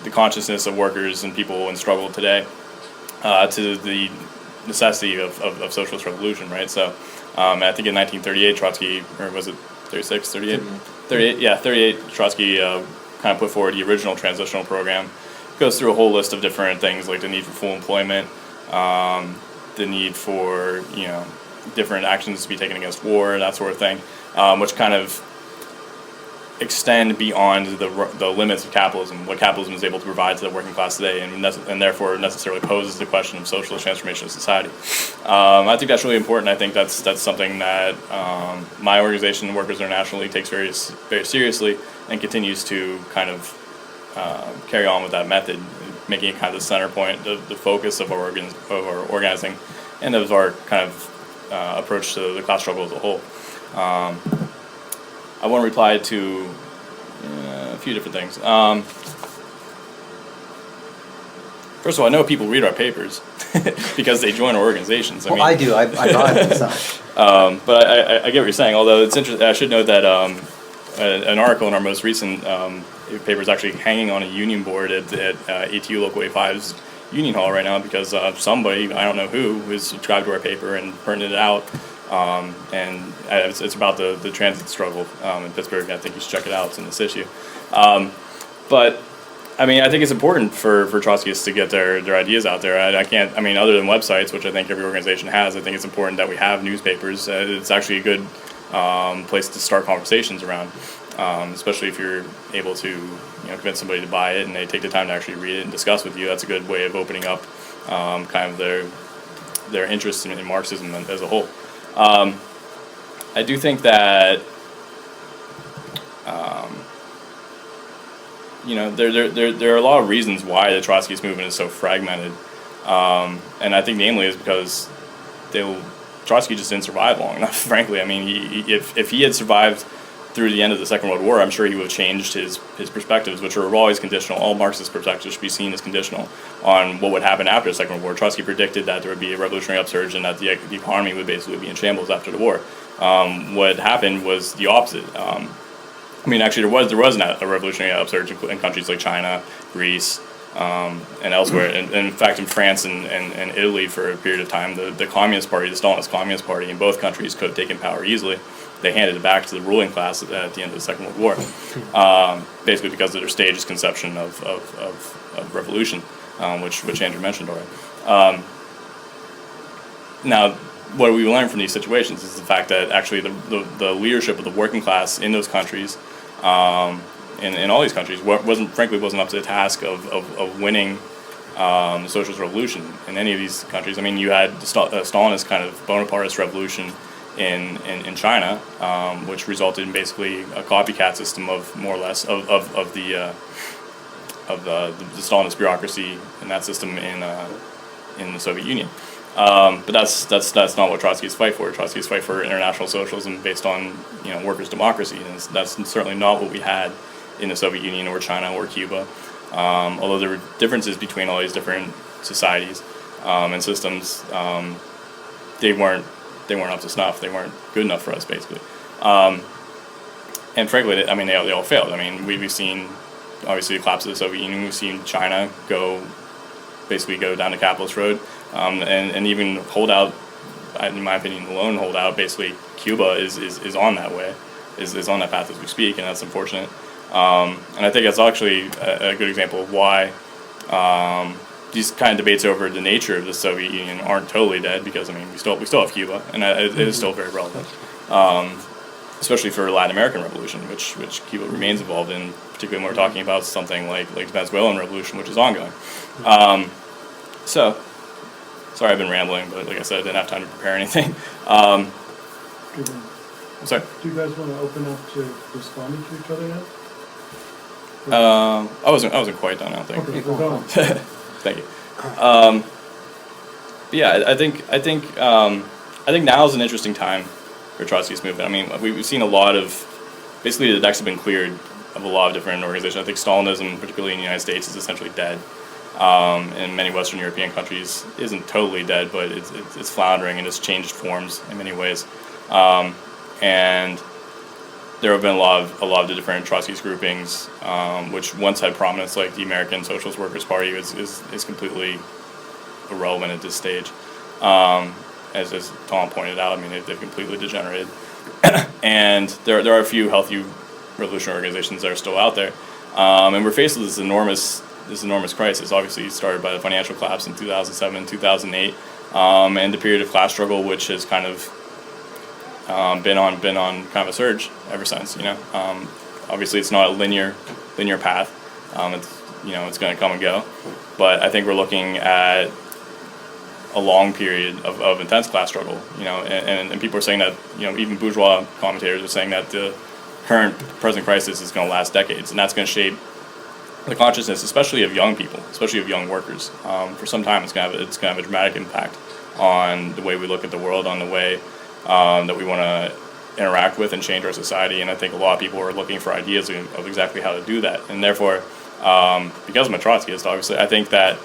the consciousness of workers and people in struggle today to the necessity of socialist revolution, right? So I think in 1938, Trotsky, or was it 36, 38? 38, yeah, 38, Trotsky kind of put forward the original transitional program. It goes through a whole list of different things like the need for full employment, the need for, different actions to be taken against war, that sort of thing, which kind of extend beyond the limits of capitalism, what capitalism is able to provide to the working class today, and therefore necessarily poses the question of socialist transformation of society. I think that's really important. I think that's something that my organization, Workers International League, takes very, very seriously and continues to kind of carry on with that method, making it kind of the center point, the focus of our organizing, and of our kind of approach to the class struggle as a whole. I want to reply to a few different things. First of all, I know people read our papers because they join our organizations. I do. I bought it myself. But I get what you're saying. Although it's interesting, I should note that an article in our most recent paper is actually hanging on a union board at ATU Local A5's union hall right now because somebody, I don't know who, is subscribed to our paper and printed it out. And it's about the transit struggle in Pittsburgh. I think you should check it out. It's in this issue. But I mean, I think it's important for Trotskyists to get their ideas out there. I mean, other than websites, which I think every organization has, I think it's important that we have newspapers. It's actually a good place to start conversations around, especially if you're able to convince somebody to buy it and they take the time to actually read it and discuss with you. That's a good way of opening up kind of their interest in Marxism as a whole. I do think that there are a lot of reasons why the Trotskyist movement is so fragmented, and I think namely is because Trotsky just didn't survive long enough. Frankly, I mean, if he had survived through the end of the Second World War, I'm sure he would have changed his perspectives, which are always conditional. All Marxist perspectives should be seen as conditional on what would happen after the Second World War. Trotsky predicted that there would be a revolutionary upsurge and that the economy would basically be in shambles after the war. What happened was the opposite. I mean, actually, there was a revolutionary upsurge in countries like China, Greece, and elsewhere. And in fact, in France and Italy for a period of time, the Communist Party, the Stalinist Communist Party in both countries could have taken power easily. They handed it back to the ruling class at the end of the Second World War, basically because of their staged conception of revolution, which Andrew mentioned already. Now, what we learn from these situations is the fact that actually the leadership of the working class in those countries, in all these countries, wasn't up to the task of winning the socialist revolution in any of these countries. I mean, you had the Stalinist kind of Bonapartist revolution in China, which resulted in basically a copycat system of more or less of the Stalinist bureaucracy and that system in the Soviet Union. But that's not what Trotskyists fight for. Trotskyists fight for international socialism based on workers' democracy, and that's certainly not what we had in the Soviet Union or China or Cuba. Although there were differences between all these different societies and systems, they weren't up to snuff. They weren't good enough for us, basically. And frankly, I mean, they all failed. I mean, we've seen obviously the collapse of the Soviet Union, we've seen China basically go down the capitalist road, and even hold out, in my opinion, the lone holdout, basically Cuba is on that way, is on that path as we speak, and that's unfortunate. And I think that's actually a good example of why these kind of debates over the nature of the Soviet Union aren't totally dead, because I mean we still have Cuba, and it is still very relevant, especially for the Latin American Revolution, which Cuba remains involved in, particularly when we're talking about something like the Venezuelan Revolution, which is ongoing. So, sorry I've been rambling, but like I said, I didn't have time to prepare anything. I'm sorry. Do you guys want to open up to responding to each other now? I wasn't quite done, I don't think. Okay, we're going. Thank you. But yeah, I think now is an interesting time for Trotskyist movement. I mean, we've seen a lot of, basically the decks have been cleared of a lot of different organizations. I think Stalinism, particularly in the United States, is essentially dead. In many Western European countries, isn't totally dead, but it's floundering and it's changed forms in many ways. And there have been a lot of the different Trotskyist groupings, which once had prominence, like the American Socialist Workers Party, is completely irrelevant at this stage. As Tom pointed out, I mean they've completely degenerated. And there are a few healthy revolutionary organizations that are still out there, and we're faced with this enormous crisis. Obviously, started by the financial collapse in 2007, 2008, and the period of class struggle, which has kind of been on kind of a surge ever since. Obviously it's not a linear path. It's going to come and go, but I think we're looking at a long period of intense class struggle. And people are saying that even bourgeois commentators are saying that the present crisis is going to last decades, and that's going to shape the consciousness, especially of young people, especially of young workers. For some time, it's going to have a dramatic impact on the way we look at the world, on the way that we want to interact with and change our society. And I think a lot of people are looking for ideas of exactly how to do that. And therefore, because I'm a Trotskyist, obviously, I think that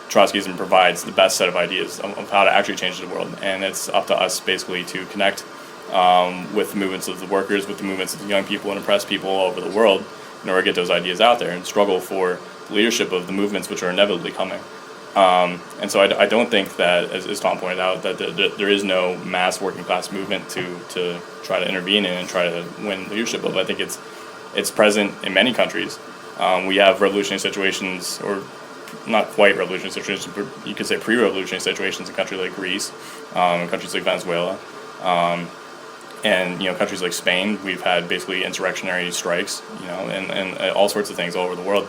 Trotskyism provides the best set of ideas of how to actually change the world. And it's up to us basically to connect with the movements of the workers, with the movements of the young people and oppressed people all over the world in order to get those ideas out there and struggle for the leadership of the movements which are inevitably coming. And so I don't think that, as Tom pointed out, that there is no mass working class movement to try to intervene in and try to win leadership of. I think it's present in many countries. We have revolutionary situations, or not quite revolutionary situations, but you could say pre-revolutionary situations in countries like Greece, in countries like Venezuela, and countries like Spain. We've had basically insurrectionary strikes, and all sorts of things all over the world.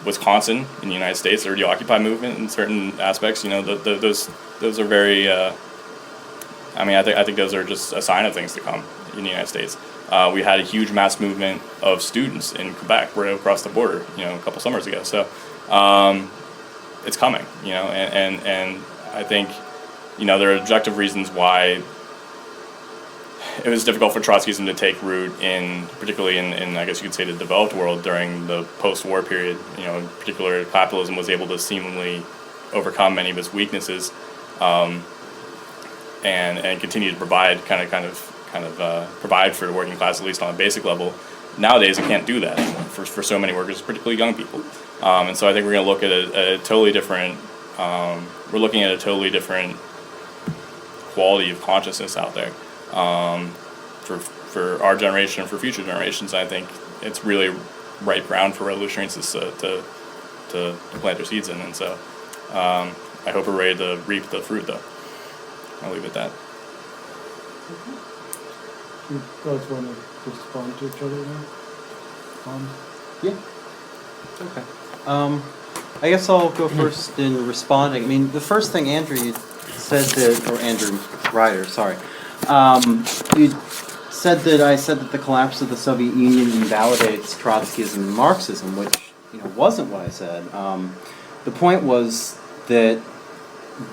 Wisconsin in the United States, or the Occupy movement in certain aspects, those are very. I think those are just a sign of things to come in the United States. We had a huge mass movement of students in Quebec, right across the border, a couple summers ago. So it's coming, and I think there are objective reasons why it was difficult for Trotskyism to take root particularly in I guess you could say the developed world during the post-war period. In particular, capitalism was able to seemingly overcome many of its weaknesses, and continue to provide kind of provide for the working class, at least on a basic level. Nowadays, it can't do that anymore for so many workers, particularly young people. And so I think we're going to look at a totally different. We're looking at a totally different quality of consciousness out there. For our generation and for future generations. I think it's really ripe ground for revolutionaries to plant their seeds in, and so I hope we're ready to reap the fruit, though. I'll leave it at that. Do you guys want to respond to each other now? Yeah. Okay. I guess I'll go first in responding. I mean, the first thing Andrew you said that, or Andrew Ryder, sorry. You said that I said that the collapse of the Soviet Union invalidates Trotskyism and Marxism, which wasn't what I said. The point was that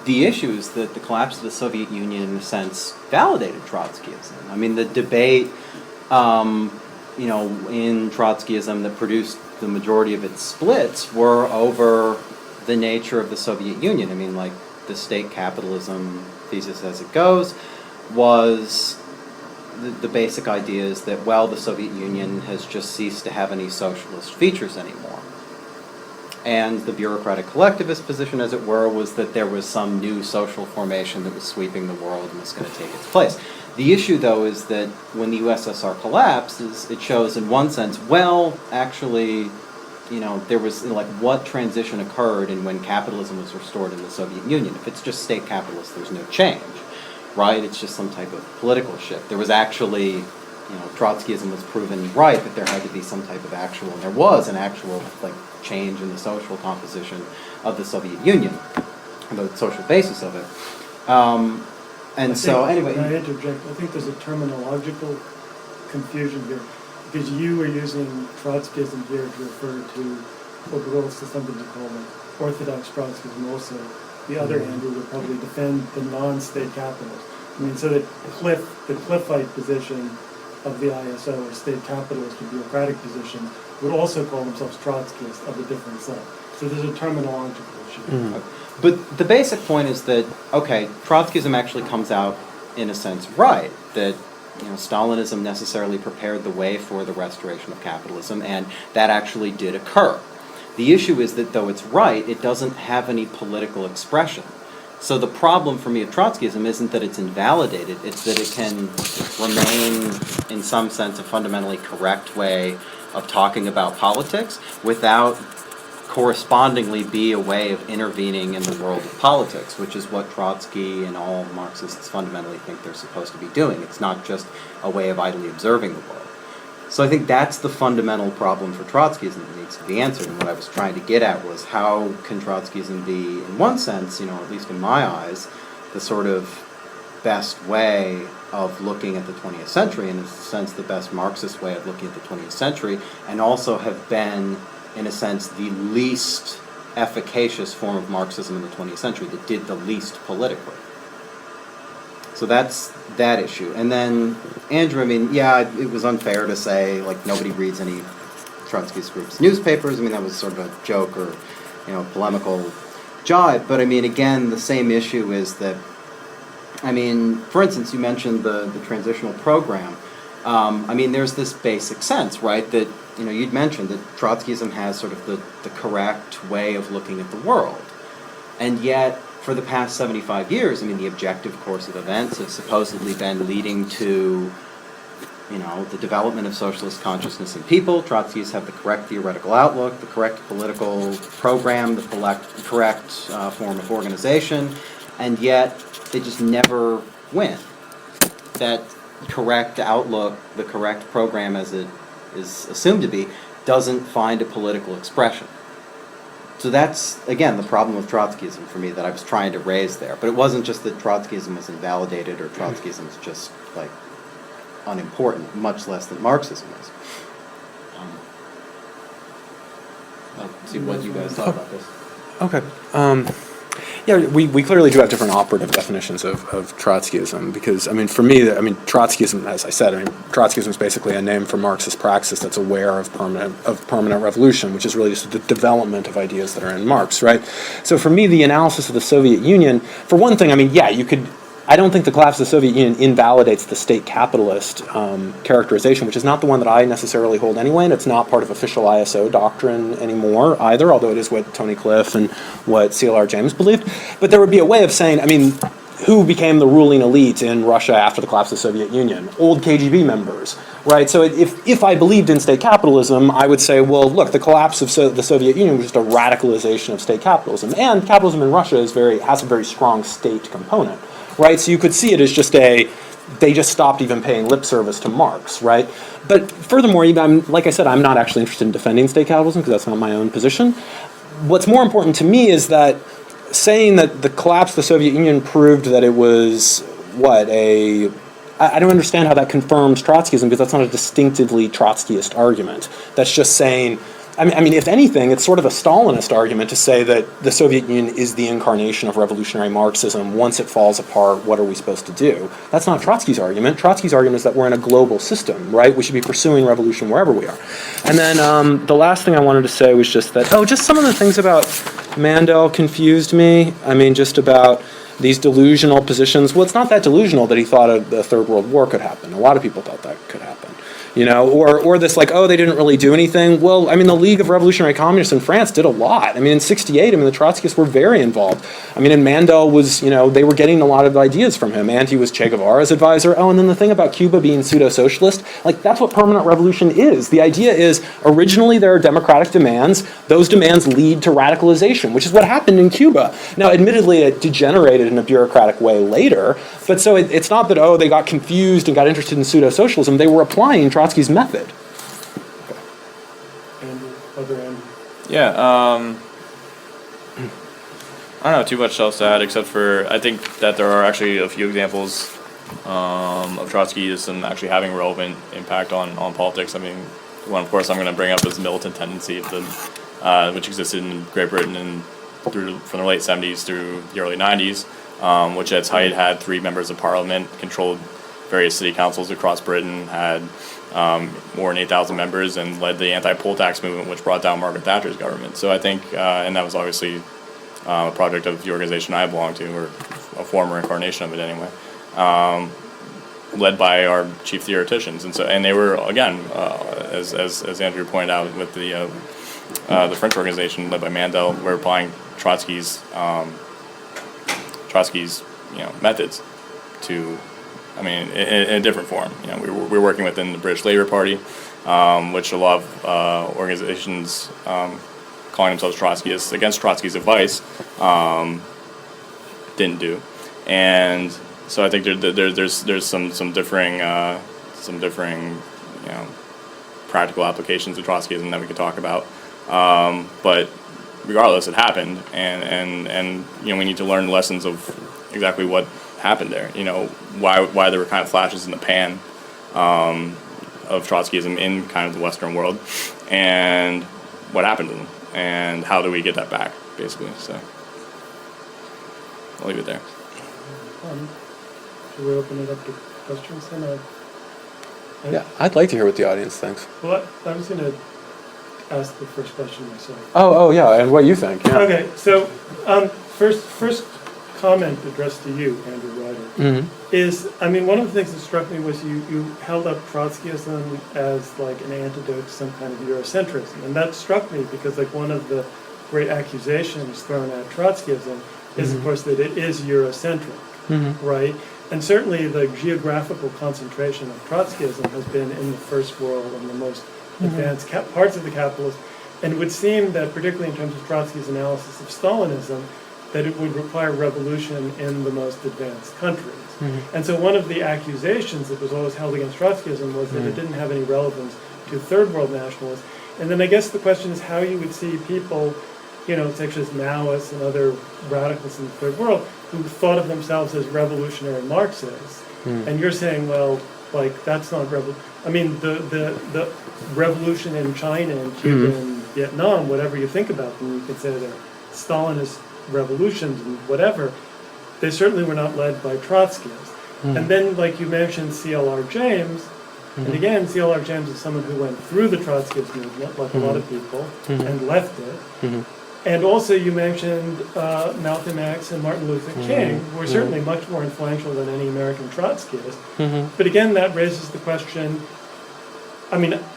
the issue is that the collapse of the Soviet Union, in a sense, validated Trotskyism. I mean, the debate, in Trotskyism that produced the majority of its splits were over the nature of the Soviet Union. I mean, like the state capitalism thesis as it goes was the basic idea is that, well, the Soviet Union has just ceased to have any socialist features anymore. And the bureaucratic collectivist position, as it were, was that there was some new social formation that was sweeping the world and was going to take its place. The issue, though, is that when the USSR collapses, it shows in one sense, well, actually, you know, there was, like, what transition occurred and when capitalism was restored in the Soviet Union. If it's just state capitalist, there's no change, right? It's just some type of political shift. There was actually, you know, Trotskyism was proven right that there had to be some type of actual, and there was an actual, like, change in the social composition of the Soviet Union, the social basis of it. Anyway. Can I interject? I think there's a terminological confusion here, because you were using Trotskyism here to refer to what Willis to something to call like Orthodox Trotskyism also. The other Andrew would probably defend the non-state capitalists. I mean, so that the Cliffite position of the ISO, or state capitalist or bureaucratic position, would also call themselves Trotskyists of a different set. So there's a terminological issue. Mm-hmm. But the basic point is that, okay, Trotskyism actually comes out, in a sense, right, that, you know, Stalinism necessarily prepared the way for the restoration of capitalism, and that actually did occur. The issue is that though it's right, it doesn't have any political expression. So the problem for me of Trotskyism isn't that it's invalidated, it's that it can remain, in some sense, a fundamentally correct way of talking about politics without correspondingly be a way of intervening in the world of politics, which is what Trotsky and all Marxists fundamentally think they're supposed to be doing. It's not just a way of idly observing the world. So I think that's the fundamental problem for Trotskyism that needs to be answered. And what I was trying to get at was, how can Trotskyism be, in one sense, you know, at least in my eyes, the sort of best way of looking at the 20th century, in a sense the best Marxist way of looking at the 20th century, and also have been, in a sense, the least efficacious form of Marxism in the 20th century, that did the least politically. So that's that issue. And then, Andrew, I mean, yeah, it was unfair to say, like, nobody reads any Trotskyist group's newspapers. I mean, that was sort of a joke or, you know, polemical jibe. But, I mean, again, the same issue is that, I mean, for instance, you mentioned the transitional program. I mean, there's this basic sense, right, that, you know, you'd mentioned that Trotskyism has sort of the correct way of looking at the world. And yet, for the past 75 years, I mean, the objective course of events has supposedly been leading to, you know, the development of socialist consciousness in people. Trotskyists have the correct theoretical outlook, the correct political program, the correct form of organization, and yet they just never win. That correct outlook, the correct program as it is assumed to be, doesn't find a political expression. So that's, again, the problem with Trotskyism for me that I was trying to raise there. But it wasn't just that Trotskyism was invalidated or Trotskyism is just, like, unimportant, much less that Marxism is. Let's see what you guys thought about this. Okay. Yeah, we clearly do have different operative definitions of Trotskyism, because, I mean, for me, I mean, Trotskyism, as I said, I mean, Trotskyism is basically a name for Marxist praxis that's aware of permanent revolution, which is really just the development of ideas that are in Marx, right? So for me, the analysis of the Soviet Union, for one thing, I mean, yeah, I don't think the collapse of the Soviet Union invalidates the state capitalist characterization, which is not the one that I necessarily hold anyway, and it's not part of official ISO doctrine anymore either, although it is what Tony Cliff and what C.L.R. James believed. But there would be a way of saying, I mean, who became the ruling elite in Russia after the collapse of the Soviet Union? Old KGB members, right? So if I believed in state capitalism, I would say, well, look, the collapse of the Soviet Union was just a radicalization of state capitalism, and capitalism in Russia has a very strong state component. Right, so you could see it as just they just stopped even paying lip service to Marx, right? But furthermore, like I said, I'm not actually interested in defending state capitalism because that's not my own position. What's more important to me is that saying that the collapse of the Soviet Union proved that it was, I don't understand how that confirms Trotskyism, because that's not a distinctively Trotskyist argument. That's just saying, I mean, if anything, it's sort of a Stalinist argument to say that the Soviet Union is the incarnation of revolutionary Marxism. Once it falls apart, what are we supposed to do? That's not Trotsky's argument. Trotsky's argument is that we're in a global system, right? We should be pursuing revolution wherever we are. And then the last thing I wanted to say was just that, just some of the things about Mandel confused me. I mean, just about, these delusional positions. Well, it's not that delusional that he thought the Third World War could happen. A lot of people thought that could happen. Or this like, oh, they didn't really do anything. Well, I mean, the League of Revolutionary Communists in France did a lot. I mean, in '68, the Trotskyists were very involved. I mean, and Mandel was, they were getting a lot of ideas from him, and he was Che Guevara's advisor. Oh, and then the thing about Cuba being pseudo-socialist, like that's what permanent revolution is. The idea is originally there are democratic demands. Those demands lead to radicalization, which is what happened in Cuba. Now, admittedly, it degenerated in a bureaucratic way later, but so it's not that, oh, they got confused and got interested in pseudo-socialism. They were applying Trotsky's method. Andrew, other Andrew. Yeah, I don't know too much else to add except for I think that there are actually a few examples of Trotskyism actually having relevant impact on politics. I mean, one of course I'm going to bring up is the militant tendency of the which existed in Great Britain and from the late 70s through the early 90s, which at its height had 3 members of parliament, controlled various city councils across Britain, had more than 8,000 members, and led the anti-poll tax movement, which brought down Margaret Thatcher's government. So I think, and that was obviously a project of the organization I belong to, or a former incarnation of it anyway, led by our chief theoreticians. And they were, again, as Andrew pointed out, with the French organization led by Mandel, were applying Trotsky's methods to, in a different form. We were working within the British Labour Party, which a lot of organizations calling themselves Trotskyists against Trotsky's advice didn't do, and so I think there's some differing practical applications of Trotskyism that we could talk about, but regardless, it happened, and we need to learn lessons of exactly what happened there. Why there were kind of flashes in the pan of Trotskyism in kind of the Western world, and what happened to them, and how do we get that back, basically. So I'll leave it there. Should we open it up to questions then? Yeah, I'd like to hear what the audience thinks. Well, I was going to ask the first question myself. Oh, yeah, and what you think. Yeah. Okay, so first comment addressed to you, Andrew Ryder, is, one of the things that struck me was you held up Trotskyism as like an antidote to some kind of Eurocentrism, and that struck me because like one of the great accusations thrown at Trotskyism is, of course, that it is Eurocentric, right? And certainly the geographical concentration of Trotskyism has been in the first world and the most advanced parts of the capitalist, and it would seem that, particularly in terms of Trotsky's analysis of Stalinism, that it would require revolution in the most advanced countries. And so one of the accusations that was always held against Trotskyism was that it didn't have any relevance to third world nationalists. And then I guess the question is how you would see people, such as Maoists and other radicals in the third world, who thought of themselves as revolutionary Marxists. And you're saying, well, like, that's not the revolution in China and Cuba and Vietnam, whatever you think about them, you can say they're Stalinist revolutions and whatever, they certainly were not led by Trotskyists. And then, like you mentioned, C.L.R. James, and again, C.L.R. James is someone who went through the Trotskyist movement, like a lot of people, and left it. And also you mentioned Malcolm X and Martin Luther King, who were certainly much more influential than any American Trotskyist. But again, that raises the question,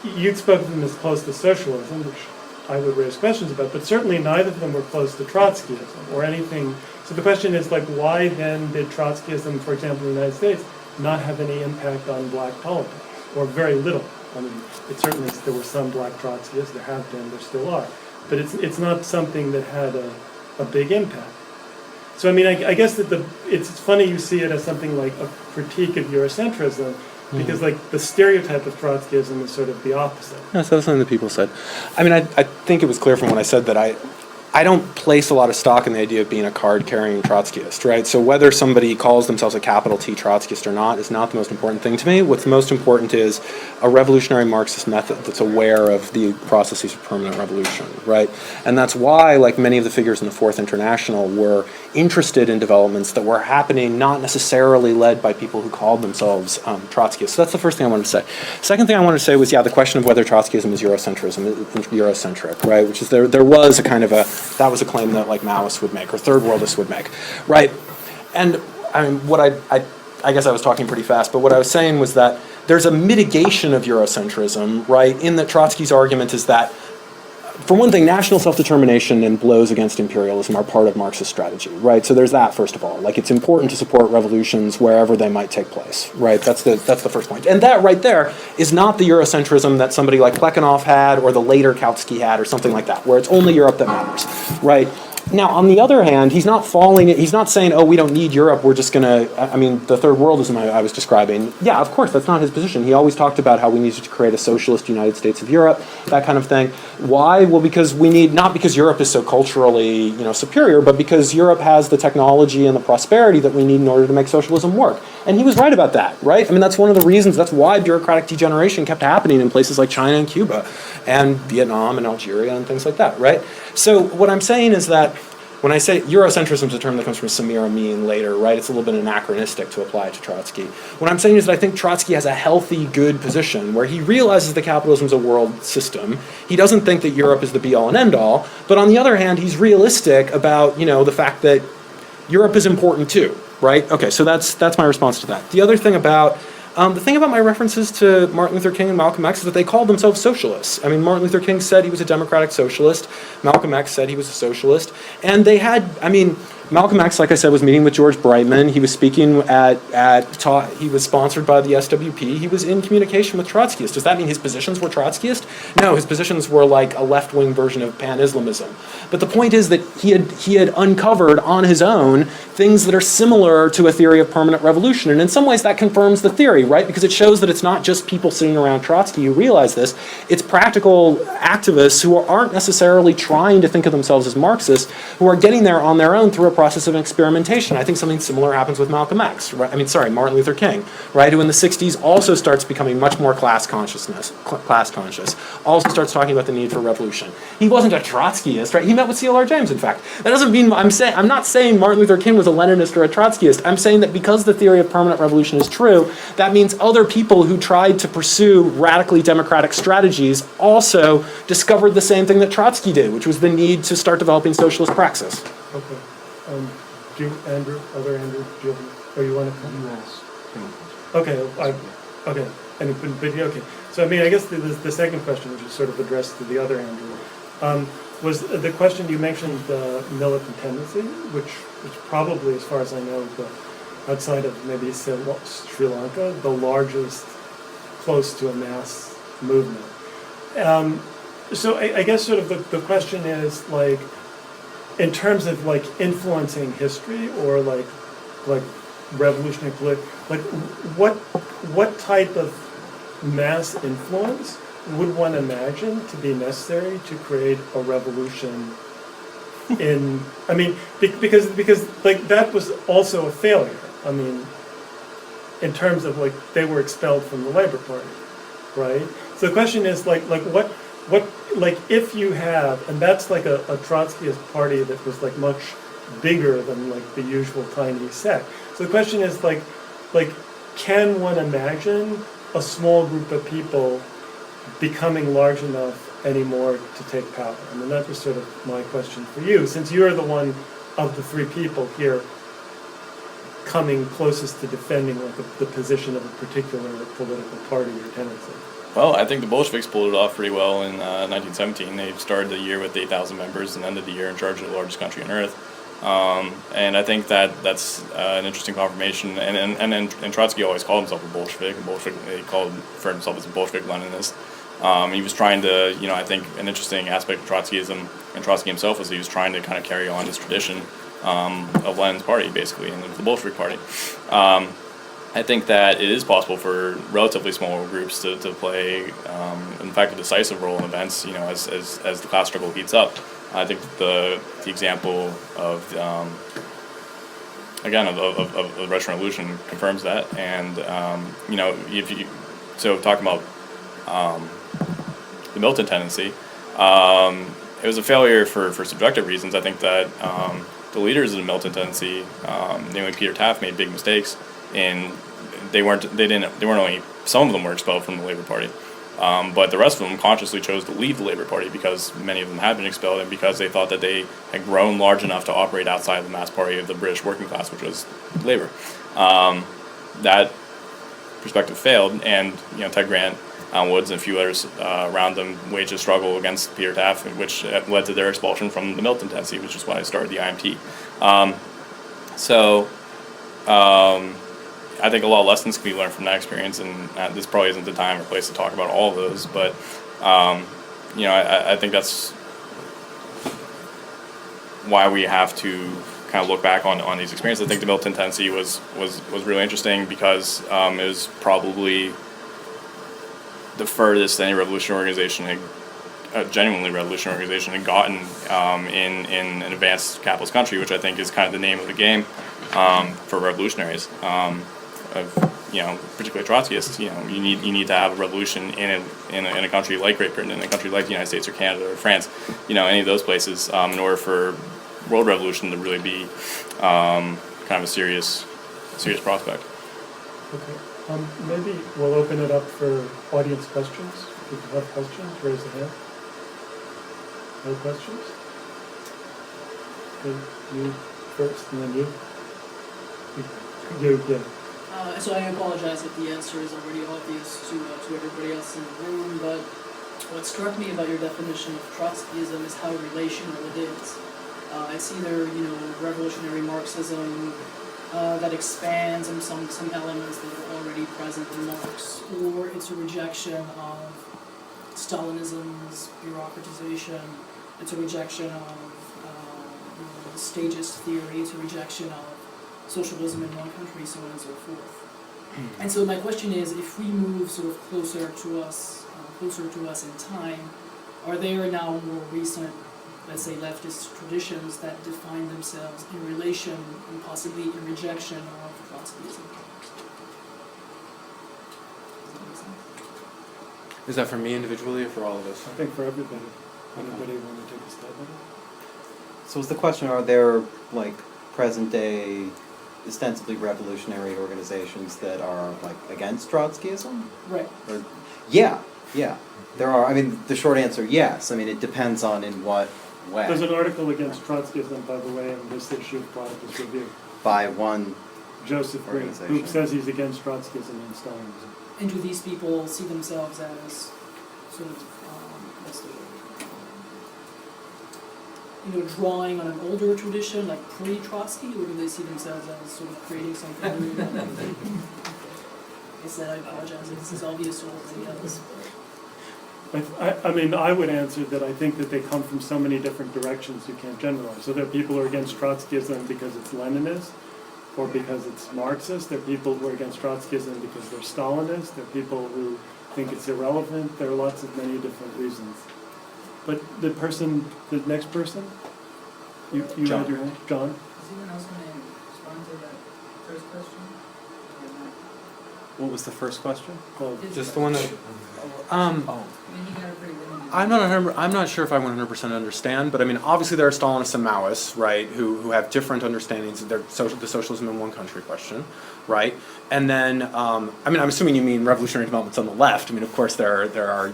you'd spoken to them as close to socialism, which I would raise questions about, but certainly neither of them were close to Trotskyism or anything. So the question is, like, why then did Trotskyism, for example, in the United States, not have any impact on black politics, or very little? There were some black Trotskyists, there have been, there still are, but it's not something that had a big impact. So I guess that it's funny you see it as something like a critique of Eurocentrism, because like the stereotype of Trotskyism is sort of the opposite. Yeah, so that's something that people said. I think it was clear from what I said that I don't place a lot of stock in the idea of being a card-carrying Trotskyist, right? So whether somebody calls themselves a capital T Trotskyist or not is not the most important thing to me. What's most important is a revolutionary Marxist method that's aware of the processes of permanent revolution, right? And that's why, like many of the figures in the Fourth International, were interested in developments that were happening not necessarily led by people who called themselves Trotskyists. So that's the first thing I wanted to say. Second thing I wanted to say was, the question of whether Trotskyism is Eurocentric, right? Which is there was a kind of that was a claim that like Maoists would make or third worldists would make, right? and I mean, I guess I was talking pretty fast, but what I was saying was that there's a mitigation of Eurocentrism, right? In that Trotsky's argument is that, for one thing, national self-determination and blows against imperialism are part of Marxist strategy, right? So there's that, first of all. Like, it's important to support revolutions wherever they might take place, right? That's the first point. And that right there is not the Eurocentrism that somebody like Plekhanov had or the later Kautsky had or something like that, where it's only Europe that matters, right? Now, on the other hand, he's not saying, oh, we don't need Europe, we're just gonna, I mean, the third worldism I was describing, yeah, of course, that's not his position. He always talked about how we needed to create a socialist United States of Europe, that kind of thing. Why? Well, because not because Europe is so culturally, superior, but because Europe has the technology and the prosperity that we need in order to make socialism work. And he was right about that, right? I mean, that's one of the reasons, that's why bureaucratic degeneration kept happening in places like China and Cuba and Vietnam and Algeria and things like that, right? So what I'm saying is that when I say Eurocentrism is a term that comes from Samir Amin later, right? It's a little bit anachronistic to apply to Trotsky. What I'm saying is that I think Trotsky has a healthy, good position where he realizes that capitalism is a world system. He doesn't think that Europe is the be-all and end-all, but on the other hand, he's realistic about, the fact that Europe is important too, right? Okay, so that's my response to that. The other thing about my references to Martin Luther King and Malcolm X is that they called themselves socialists. I mean, Martin Luther King said he was a democratic socialist. Malcolm X said he was a socialist. And they had, Malcolm X, like I said, was meeting with George Brightman. He was speaking he was sponsored by the SWP. He was in communication with Trotskyists. Does that mean his positions were Trotskyist? No, his positions were like a left-wing version of pan-Islamism. But the point is that he had uncovered on his own things that are similar to a theory of permanent revolution. And in some ways that confirms the theory, right? Because it shows that it's not just people sitting around Trotsky who realize this. It's practical activists who aren't necessarily trying to think of themselves as Marxists, who are getting there on their own through a process of experimentation. I think something similar happens with Malcolm X, right? Martin Luther King, right? Who in the 60s also starts becoming much more class conscious, also starts talking about the need for revolution. He wasn't a Trotskyist, right? He met with C.L.R. James, in fact. That doesn't mean, I'm not saying Martin Luther King was a Leninist or a Trotskyist. I'm saying that because the theory of permanent revolution is true, that means other people who tried to pursue radically democratic strategies also discovered the same thing that Trotsky did, which was the need to start developing socialist praxis. Okay. Do you, Andrew, do you have, or you want to come? Yes. Okay, okay. Okay. So, I guess the second question, which is sort of addressed to the other Andrew, was the question you mentioned, the militant tendency, which probably, as far as I know, outside of maybe Sri Lanka, the largest close to a mass movement. So I guess sort of the question is, like, in terms of like influencing history or like revolutionary like what type of mass influence would one imagine to be necessary to create a revolution in because like that was also a failure. In terms of like they were expelled from the Labour Party, right? So the question is like what like if you have, and that's like a Trotskyist party that was like much bigger than like the usual tiny sect. So the question is like can one imagine a small group of people becoming large enough anymore to take power? That was sort of my question for you, since you're the one of the three people here coming closest to defending like the position of a particular political party or tendency. Well, I think the Bolsheviks pulled it off pretty well in 1917. They started the year with 8,000 members and ended the year in charge of the largest country on earth. And I think that's an interesting confirmation. And Trotsky always called himself a Bolshevik. He called for himself as a Bolshevik Leninist. He was trying to, I think an interesting aspect of Trotskyism and Trotsky himself was he was trying to kind of carry on this tradition of Lenin's party, basically, and the Bolshevik party. I think that it is possible for relatively small groups to play, in fact, a decisive role in events, as the class struggle heats up. I think the example of the Russian Revolution confirms that, and talking about the militant tendency, it was a failure for subjective reasons. I think that the leaders of the militant tendency, namely Peter Taft, made big mistakes, and some of them were expelled from the Labour Party. But the rest of them consciously chose to leave the Labour Party because many of them had been expelled and because they thought that they had grown large enough to operate outside of the mass party of the British working class, which was Labour. That perspective failed, and Ted Grant, Alan Woods, and a few others around them waged a struggle against Peter Taft, which led to their expulsion from the militant tendency, which is why I started the IMT. I think a lot of lessons can be learned from that experience, and this probably isn't the time or place to talk about all of those, but I think that's why we have to kind of look back on these experiences. I think the militant tendency was really interesting because it was probably the furthest any revolutionary organization had, a genuinely revolutionary organization, had gotten in an advanced capitalist country, which I think is kind of the name of the game for revolutionaries. Particularly Trotskyists, you need to have a revolution in a country like Great Britain, in a country like the United States or Canada or France, any of those places, in order for world revolution to really be kind of a serious prospect. Okay. Maybe we'll open it up for audience questions. If you have questions, raise a hand. No questions? Okay, you first, and then you. You, yeah. So I apologize if the answer is already obvious to everybody else in the room, but what struck me about your definition of Trotskyism is how relational it is. It's either, revolutionary Marxism that expands on some elements that are already present in Marx, or it's a rejection of Stalinism's bureaucratization, it's a rejection of stagist theory, it's a rejection of socialism in one country, so on and so forth. And so my question is, if we move sort of closer to us in time, are there now more recent, let's say, leftist traditions that define themselves in relation and possibly in rejection of Trotskyism? Does that make sense? Is that for me individually or for all of us? I think for everybody. Anybody want to take a stab at it? So is the question, are there present day ostensibly revolutionary organizations that are against Trotskyism? Right. Or, yeah. There are. I mean, the short answer, yes. I mean, it depends on in what way. There's an article against Trotskyism, by the way, in this issue of Platypus Review. By one Joseph Green, organization. who says he's against Trotskyism and Stalinism. And do these people see themselves as sort of, what's the word? Drawing on an older tradition, like pre-Trotsky, or do they see themselves as sort of creating something new? I said I apologize if this is obvious or anything else. I would answer that I think that they come from so many different directions you can't generalize. So there are people who are against Trotskyism because it's Leninist, or because it's Marxist. There are people who are against Trotskyism because they're Stalinist. There are people who think it's irrelevant. There are lots of many different reasons. But the next person, you John. had your hand, John. Does anyone else want to respond to that first question? What was the first question? Well, Just the one that. I mean, you got a pretty limited. I'm not sure if I 100% understand, but I mean, obviously there are Stalinists and Maoists, right, who have different understandings of the socialism in one country question, right? And then, I'm assuming you mean revolutionary developments on the left. I mean, of course there are,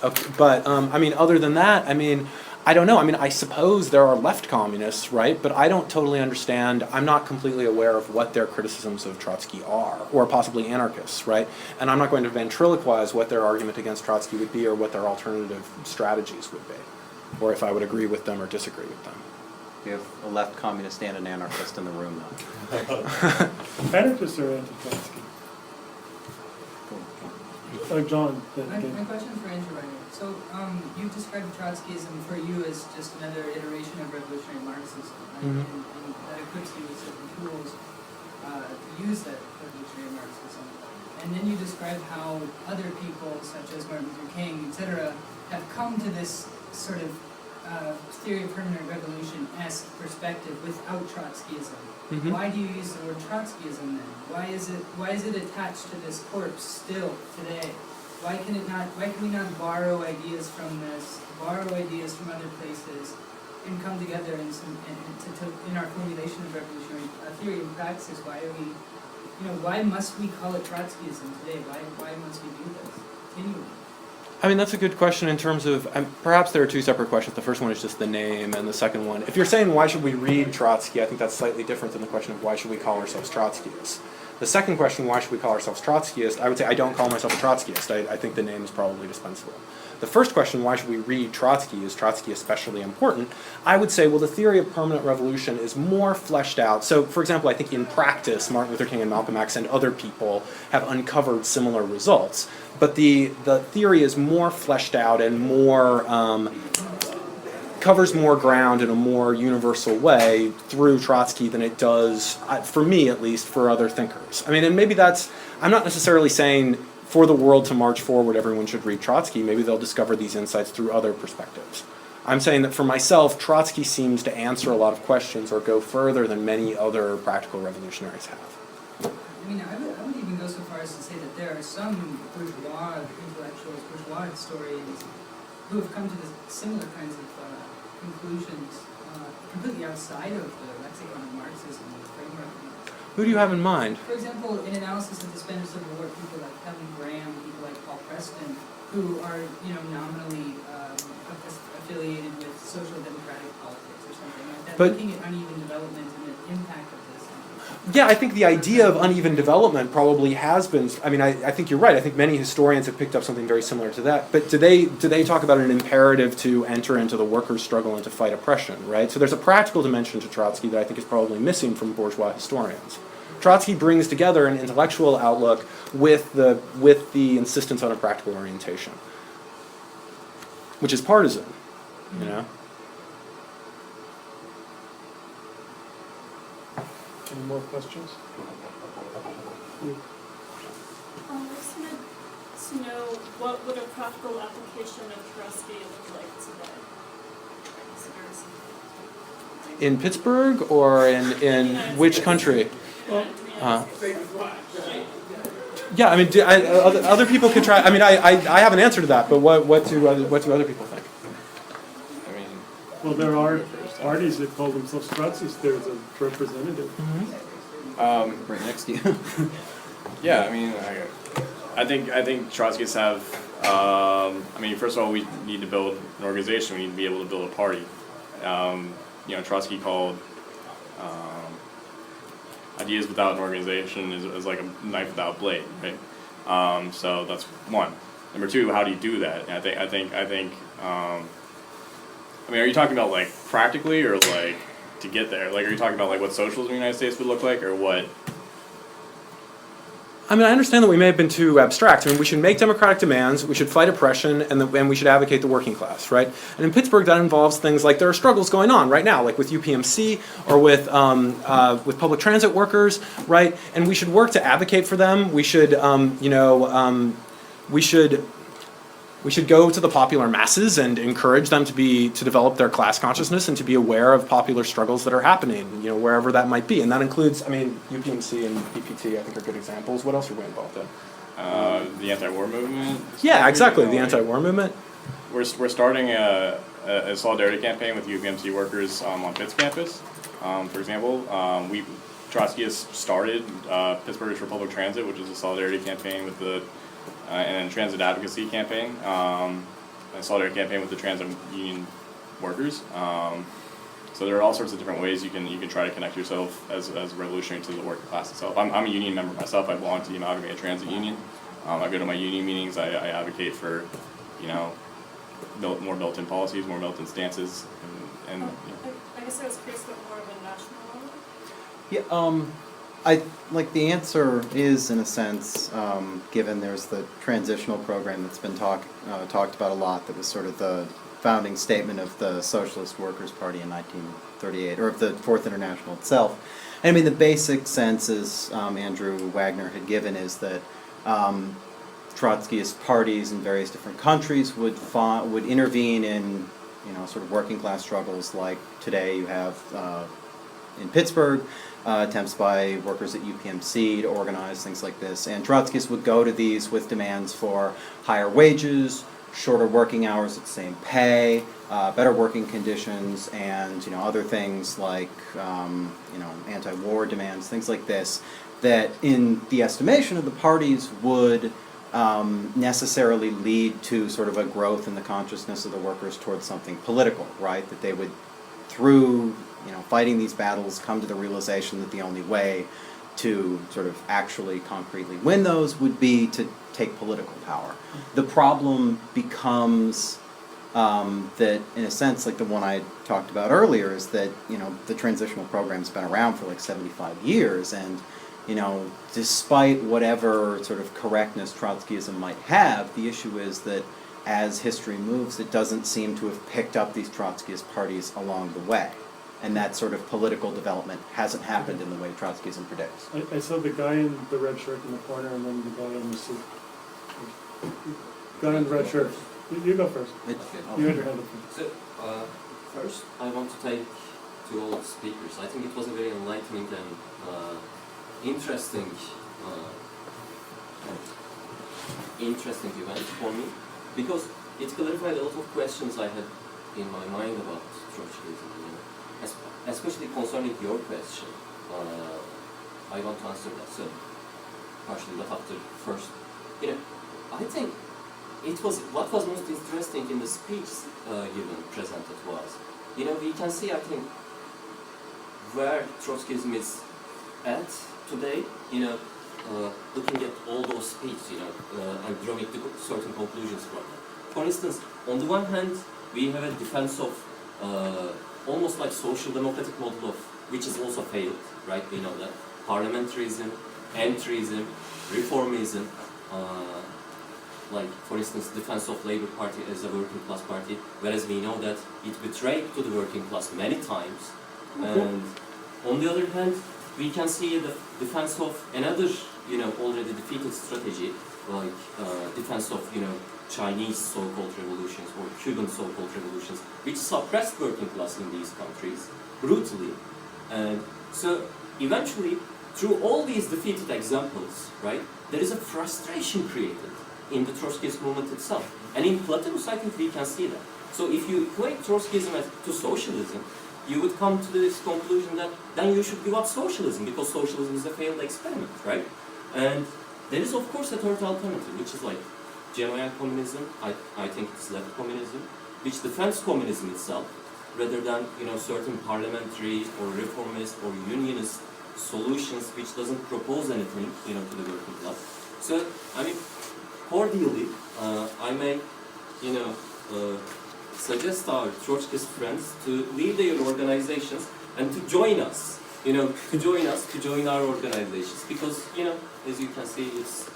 okay, but other than that, I don't know. I suppose there are left communists, right? But I don't totally understand. I'm not completely aware of what their criticisms of Trotsky are, or possibly anarchists, right? And I'm not going to ventriloquize what their argument against Trotsky would be or what their alternative strategies would be, or if I would agree with them or disagree with them. We have a left communist and an anarchist in the room now. Anarchists are anti-Trotsky. John. My question is for Andrew right now. So, you described Trotskyism for you as just another iteration of revolutionary Marxism, right? Mhm. And that equips you with certain tools to use that revolutionary Marxism. And then you described how other people, such as Martin Luther King, etc., have come to this sort of theory of permanent revolution-esque perspective without Trotskyism. Mhm. Why do you use the word Trotskyism then? Why is it attached to this corpse still today? Why can we not borrow ideas from this, borrow ideas from other places, and come together in our formulation of revolutionary theory and praxis? Why must we call it Trotskyism today? Why must we do this? continuing? I mean, that's a good question in terms of, perhaps there are two separate questions. The first one is just the name, and the second one, if you're saying why should we read Trotsky, I think that's slightly different than the question of why should we call ourselves Trotskyists. The second question, why should we call ourselves Trotskyist, I would say I don't call myself a Trotskyist. I think the name is probably dispensable. The first question, why should we read Trotsky? Is Trotsky especially important? I would say, well, the theory of permanent revolution is more fleshed out. So, for example, I think in practice, Martin Luther King and Malcolm X and other people have uncovered similar results. But the theory is more fleshed out and more covers more ground in a more universal way through Trotsky than it does, for me at least, for other thinkers. I mean, and maybe that's, I'm not necessarily saying for the world to march forward, everyone should read Trotsky. Maybe they'll discover these insights through other perspectives. I'm saying that for myself, Trotsky seems to answer a lot of questions or go further than many other practical revolutionaries have. I mean, I would even go so far as to say that there are some bourgeois intellectuals, bourgeois historians, who have come to similar kinds of conclusions completely outside of the lexicon of Marxism and the framework of Marxism. Who do you have in mind? For example, in analysis of the Spanish Civil War, people like Helen Graham, people like Paul Preston, who are, nominally affiliated with social democratic politics or something like that, But looking at uneven development and the impact of this. yeah, I think the idea of uneven development probably has been, I mean, I think you're right. I think many historians have picked up something very similar to that. But do they talk about an imperative to enter into the workers' struggle and to fight oppression, right? So there's a practical dimension to Trotsky that I think is probably missing from bourgeois historians. Trotsky brings together an intellectual outlook with the insistence on a practical orientation, which is partisan, you know? Any more questions? I just wanted to know, what would a practical application of Trotsky look like today? In Pittsburgh or in which country? Yeah, I mean, other people could try. I mean, I have an answer to that, but what do other people think? I mean, Well, there are parties that call themselves Trotskyists. There's a representative. Right next to you. yeah, I mean, I think Trotskyists have. I mean, first of all, we need to build an organization. We need to be able to build a party. Trotsky called ideas without an organization is like a knife without a blade, right? So that's one. Number two, how do you do that? And I think. I mean, are you talking about like practically or like to get there? Like, are you talking about like what socialism in the United States would look like, or what? I mean, I understand that we may have been too abstract. I mean, we should make democratic demands, we should fight oppression, and we should advocate the working class, right? And in Pittsburgh, that involves things like there are struggles going on right now, like with UPMC or with public transit workers, right? And we should work to advocate for them. We should, we should go to the popular masses and encourage them to develop their class consciousness and to be aware of popular struggles that are happening, wherever that might be. And that includes, I mean, UPMC and PPT, I think, are good examples. What else are we involved in? The anti-war movement. Yeah, exactly. The anti-war movement. We're starting a solidarity campaign with UPMC workers on Pitt's campus. For example, Trotsky has started Pittsburgh for Public Transit, which is a solidarity campaign with the and then transit advocacy campaign, a solidarity campaign with the transit union workers. So there are all sorts of different ways you can try to connect yourself as a revolutionary to the working class itself. I'm a union member myself. I belong to the Amalgamated Transit Union. I go to my union meetings. I advocate for, more built-in policies, more built-in stances, and I guess I was curious about more of a national level. Yeah, the answer is, in a sense, given there's the transitional program that's been talked about a lot, that was sort of the founding statement of the Socialist Workers' Party in 1938, or of the Fourth International itself. And I mean, the basic sense, as Andrew Wagner had given, is that Trotskyist parties in various different countries would intervene in, sort of working class struggles like today you have in Pittsburgh, attempts by workers at UPMC to organize things like this. And Trotskyists would go to these with demands for higher wages, shorter working hours at the same pay, better working conditions, and other things like anti-war demands, things like this, that in the estimation of the parties would necessarily lead to sort of a growth in the consciousness of the workers towards something political, right? That they would, through fighting these battles, come to the realization that the only way to sort of actually concretely win those would be to take political power. The problem becomes that, in a sense, like the one I talked about earlier, is that the transitional program's been around for like 75 years, and despite whatever sort of correctness Trotskyism might have, the issue is that as history moves, it doesn't seem to have picked up these Trotskyist parties along the way. And that sort of political development hasn't happened in the way Trotskyism predicts. I saw the guy in the red shirt in the corner, and then the guy in the suit. Guy in the red shirt. You go first. You had your hand up first. So, first, I want to thank to all speakers. I think it was a very enlightening and interesting event for me, because it clarified a lot of questions I had in my mind about Trotskyism. Especially concerning your question, I want to answer that. So, partially, but after first, I think it was what was most interesting in the speech given presented was, we can see, I think, where Trotskyism is at today. Looking at all those speeches, and drawing to certain conclusions from them. For instance, on the one hand, we have a defense of almost like social democratic model of, which is also failed, right? We know that parliamentarism, entryism, reformism, like for instance, defense of Labour Party as a working class party, whereas we know that it betrayed to the working class many times. And on the other hand, we can see the defense of another, already defeated strategy, like defense of, Chinese so-called revolutions or Cuban so-called revolutions, which suppressed working class in these countries brutally. And so eventually, through all these defeated examples, right, there is a frustration created in the Trotskyist movement itself. And in Platypus, I think we can see that. So if you equate Trotskyism to socialism, you would come to this conclusion that then you should give up socialism, because socialism is a failed experiment, right? And there is, of course, a third alternative, which is like genuine communism. I think it's left communism, which defends communism itself, rather than certain parliamentary or reformist or unionist solutions, which doesn't propose anything to the working class. So I mean, cordially, I may suggest our Trotskyist friends to leave their organizations and to join us. To join our organizations, because as you can see, it's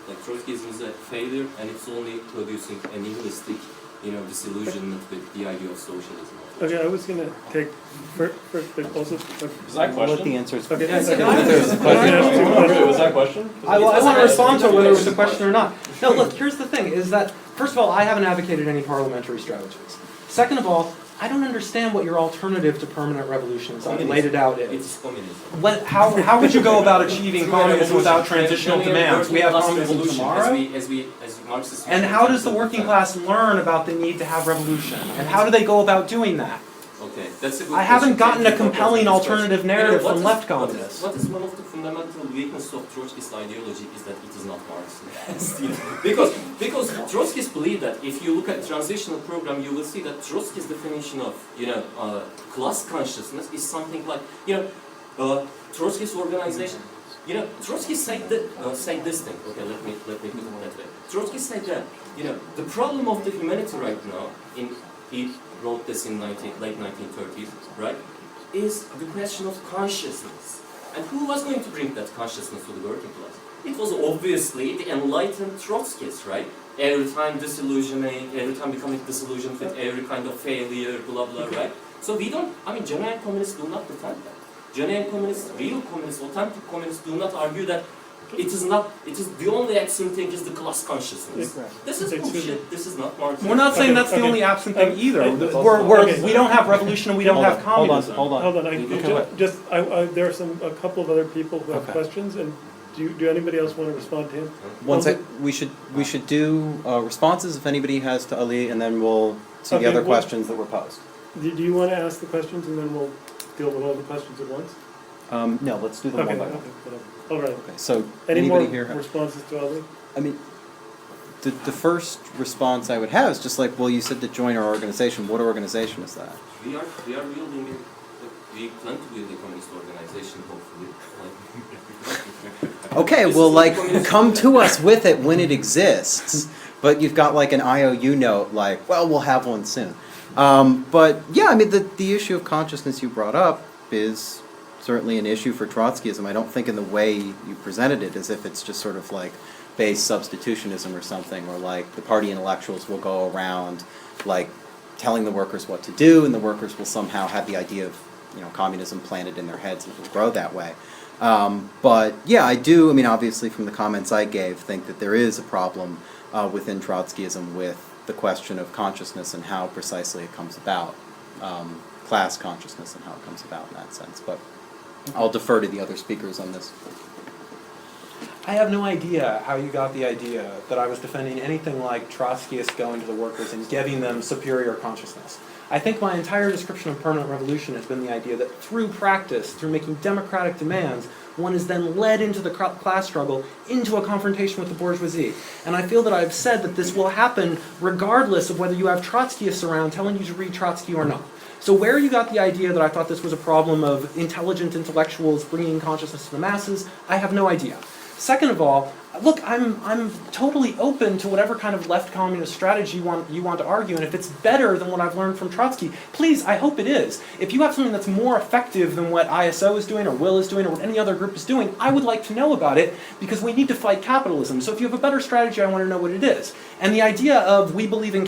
like Trotskyism is a failure, and it's only producing a nihilistic, disillusionment with the idea of socialism. Okay, I was going to take first, but also. Is that I'll question? let the answers. Okay. Yes, Okay. there's a Wait, was that question? I want to respond to whether it was a question or not. No, look, here's the thing, is that, first of all, I haven't advocated any parliamentary strategies. Second of all, I don't understand what your alternative to permanent revolution, as I've laid it out, is. It's communism. How would you go about achieving communism without transitional demands? We have communism tomorrow. As Marxists. And how does the working class learn about the need to have revolution? And how do they go about doing that? Okay, that's a good I haven't question. gotten a compelling alternative narrative what from is- left what is- communists. What is one of the fundamental weaknesses of Trotskyist ideology is that it is not Marxist. because Trotskyists believe that if you look at transitional program, you will see that Trotsky's definition of class consciousness is something like Trotsky's organization. Trotsky said this thing. Okay, let me put it that way. Trotsky said that the problem of the humanity right now, he wrote this in late 1930s, right, is the question of consciousness. And who was going to bring that consciousness to the working class? It was obviously the enlightened Trotskyists, right? Every time disillusioning, every time becoming disillusioned with every kind of failure, blah, blah, right? So genuine communists do not defend that. Genuine communists, real communists, authentic communists do not argue that it is the only absent thing is the class consciousness. This is bullshit. This is not Marxism. We're not saying that's the only absent thing either. We don't have revolution and we don't have communism. Hold on. Hold on, there are a couple of other people who have Okay. questions, and do anybody else want to respond to him? One sec. We should do responses if anybody has to Ali, and then we'll see Okay, the other well- questions that were posed. Do you want to ask the questions, and then we'll deal with all the questions at once? No, let's do them Okay, one by okay, one. whatever. All right. Okay, so Any more anybody here? responses to Ali? I mean, the first response I would have is just like, well, you said to join our organization. What organization is that? We are building it. We plan to build a communist organization, hopefully. Okay, This well, is what like, communists come do. to us with it when it exists. But you've got like an IOU note, like, well, we'll have one soon. But yeah, I mean, the issue of consciousness you brought up is certainly an issue for Trotskyism. I don't think in the way you presented it as if it's just sort of like base substitutionism or something, or like the party intellectuals will go around like telling the workers what to do, and the workers will somehow have the idea of, you know, communism planted in their heads and it will grow that way. But yeah, I do, I mean, obviously from the comments I gave, think that there is a problem within Trotskyism with the question of consciousness and how precisely it comes about, class consciousness and how it comes about in that sense. But I'll defer to the other speakers on this. I have no idea how you got the idea that I was defending anything like Trotskyists going to the workers and giving them superior consciousness. I think my entire description of permanent revolution has been the idea that through practice, through making democratic demands, one is then led into the class struggle, into a confrontation with the bourgeoisie. And I feel that I've said that this will happen regardless of whether you have Trotskyists around telling you to read Trotsky or not. So where you got the idea that I thought this was a problem of intelligent intellectuals bringing consciousness to the masses, I have no idea. Second of all, look, I'm totally open to whatever kind of left communist strategy you want to argue, and if it's better than what I've learned from Trotsky, please, I hope it is. If you have something that's more effective than what ISO is doing, or Will is doing, or what any other group is doing, I would like to know about it, because we need to fight capitalism. So if you have a better strategy, I want to know what it is. And the idea of we believe in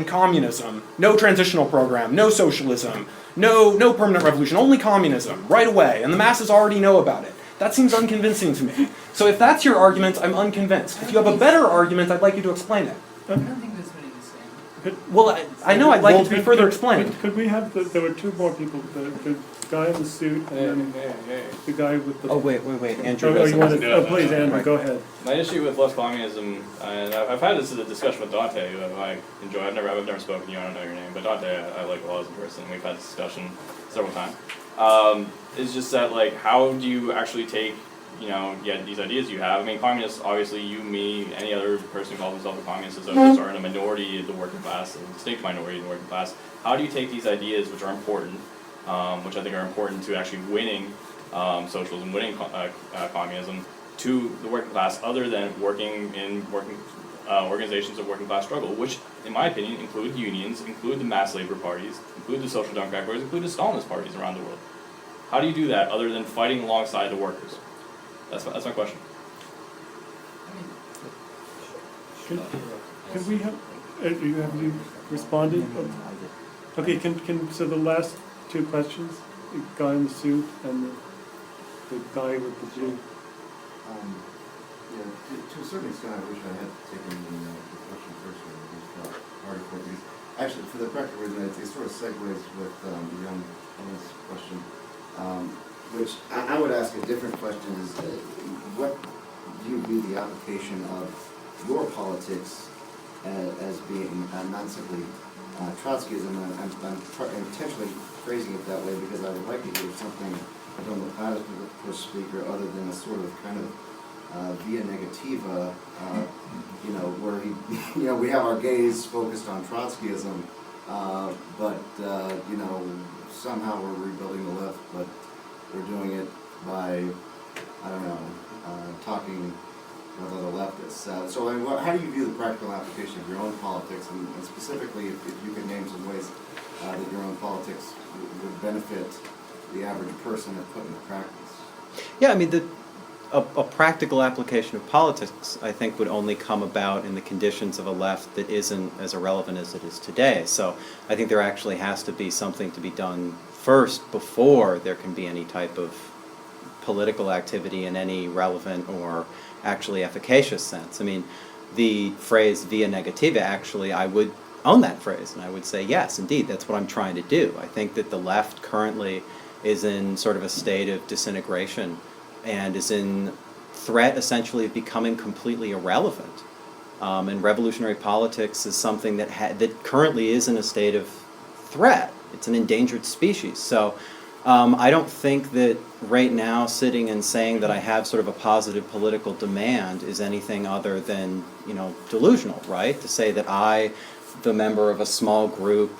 communism, no transitional program, no socialism, no permanent revolution, only communism, right away, and the masses already know about it. That seems unconvincing to me. So if that's your argument, I'm unconvinced. If you have a better argument, I'd like you to explain it. I don't think that's what he was saying. Well, I know I'd like it to be further explained. Could we have, there were two more people, the guy in the suit and then the guy with the... Oh, wait, Andrew. Oh, you want Yeah. to, please, Andrew, go ahead. My issue with left communism, and I've had this discussion with Dante, who I enjoy. I've never spoken to you. I don't know your name, but Dante, I like a lot as a person. We've had this discussion several times. It's just that, like, how do you actually take, you know, these ideas you have? I mean, communists, obviously, you, me, any other person who calls himself a communist is are in a minority of the working class, a distinct minority in the working class. How do you take these ideas, which are important, which I think are important to actually winning socialism, winning communism, to the working class, other than working in organizations of working class struggle, which, in my opinion, include unions, include the mass labor parties, include the social democratic parties, include the Stalinist parties around the world. How do you do that other than fighting alongside the workers? That's my question. Can we have you responded? Okay, so the last two questions, the guy in the suit and the guy with the blue. Yeah, to a certain extent, I wish I had taken the question first, or at least article, because actually, for the practical reason, it sort of segues with the young woman's question, which I would ask a different question is, what do you view the application of your politics as being not simply Trotskyism? I'm intentionally phrasing it that way because I would like to hear something from the Platypus speaker other than a sort of kind of via negativa, where we have our gaze focused on Trotskyism, but somehow we're rebuilding the left, but we're doing it by, I don't know, talking with other leftists. So how do you view the practical application of your own politics, and specifically if you could name some ways that your own politics would benefit the average person and put into practice? Yeah, I mean, a practical application of politics, I think, would only come about in the conditions of a left that isn't as irrelevant as it is today. So I think there actually has to be something to be done first before there can be any type of political activity in any relevant or actually efficacious sense. I mean, the phrase via negativa, actually, I would own that phrase, and I would say, yes, indeed, that's what I'm trying to do. I think that the left currently is in sort of a state of disintegration and is in threat, essentially, of becoming completely irrelevant. And revolutionary politics is something that currently is in a state of threat. It's an endangered species. So I don't think that right now sitting and saying that I have sort of a positive political demand is anything other than, delusional, right? To say that I, the member of a small group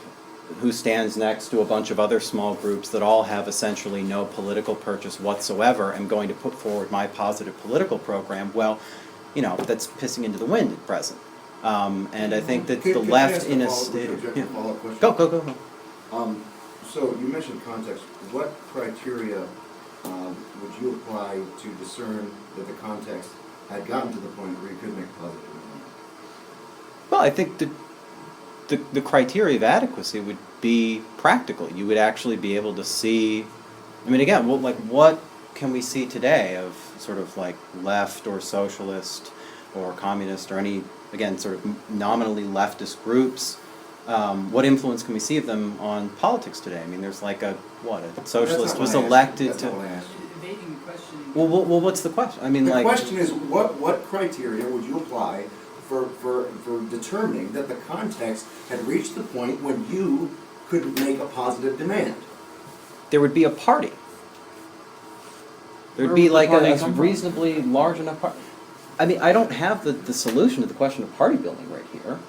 who stands next to a bunch of other small groups that all have essentially no political purchase whatsoever, am going to put forward my positive political program, well, that's pissing into the wind at present. And I think that the left in a state of... Follow-up question? Go. So you mentioned context. What criteria would you apply to discern that the context had gotten to the point where you could make a positive demand? Well, I think the criteria of adequacy would be practical. You would actually be able to see, again, what can we see today of sort of like left or socialist or communist or any, again, sort of nominally leftist groups? What influence can we see of them on politics today? There's like a socialist was elected to... Evading the question. Well, what's the question? The question is, what criteria would you apply for determining that the context had reached the point when you could make a positive demand? There would be a party. There'd be like a reasonably large enough party. I don't have the solution to the question of party building right here.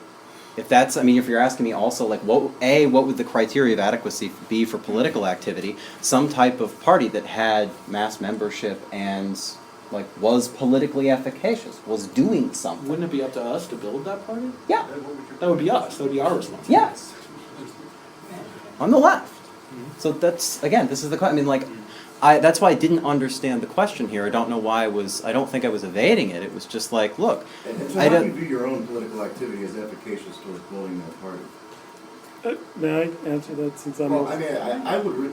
If that's, if you're asking me also, like, what would the criteria of adequacy be for political activity? Some type of party that had mass membership and, like, was politically efficacious, was doing something. Wouldn't it be up to us to build that party? Yeah. That would be us. That would be our responsibility. Yes. On the left. So that's, again, this is the question. That's why I didn't understand the question here. I don't know why I don't think I was evading it. It was just like, look. And so how do you view your own political activity as efficacious towards building that party? May I answer that since I'm... Well,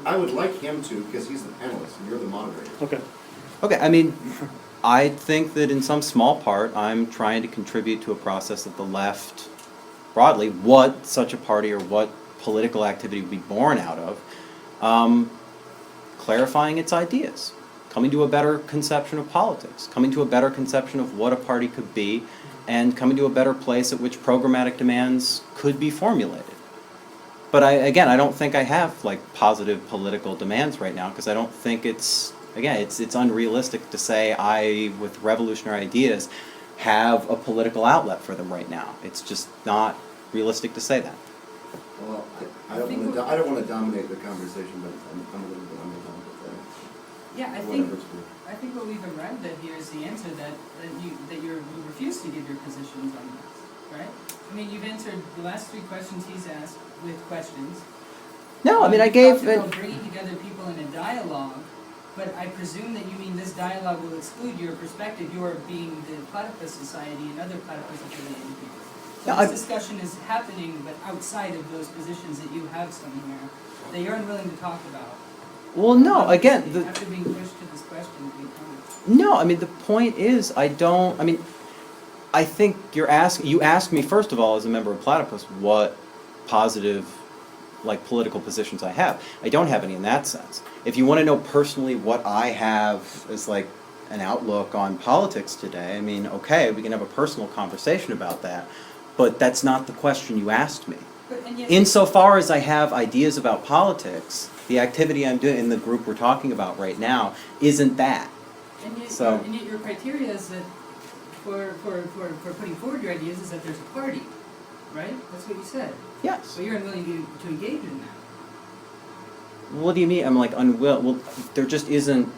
I would like him to, because he's the panelist and you're the moderator. Okay. Okay, I think that in some small part, I'm trying to contribute to a process that the left, broadly, what such a party or what political activity would be born out of, clarifying its ideas, coming to a better conception of politics, coming to a better conception of what a party could be, and coming to a better place at which programmatic demands could be formulated. But I don't think I have like positive political demands right now, because I don't think it's unrealistic to say I, with revolutionary ideas, have a political outlet for them right now. It's just not realistic to say that. Well, I don't want to dominate the conversation, but I'm a little bit undervalued. Yeah, I think what we've arrived at here is the answer that you refuse to give your positions on this, right? You've answered the last 3 questions he's asked with questions. No, I gave... You talked about bringing together people in a dialogue, but I presume that you mean this dialogue will exclude your perspective, your being the Platypus Society and other platypus-affiliated people. So this discussion is happening, but outside of those positions that you have somewhere that you're unwilling to talk about. Well, no, again... After being pushed to this question, No, the point is, I think you asked me, first of all, as a member of Platypus, what positive, political positions I have. I don't have any in that sense. If you want to know personally what I have as, an outlook on politics today, okay, we can have a personal conversation about that, but that's not the question you asked me. Insofar as I have ideas about politics, the activity I'm doing in the group we're talking about right now isn't that. And yet your criteria is that for putting forward your ideas is that there's a party, right? That's what you said. Yes. So you're unwilling to engage in that. What do you mean? I'm unwilling. Well, there just isn't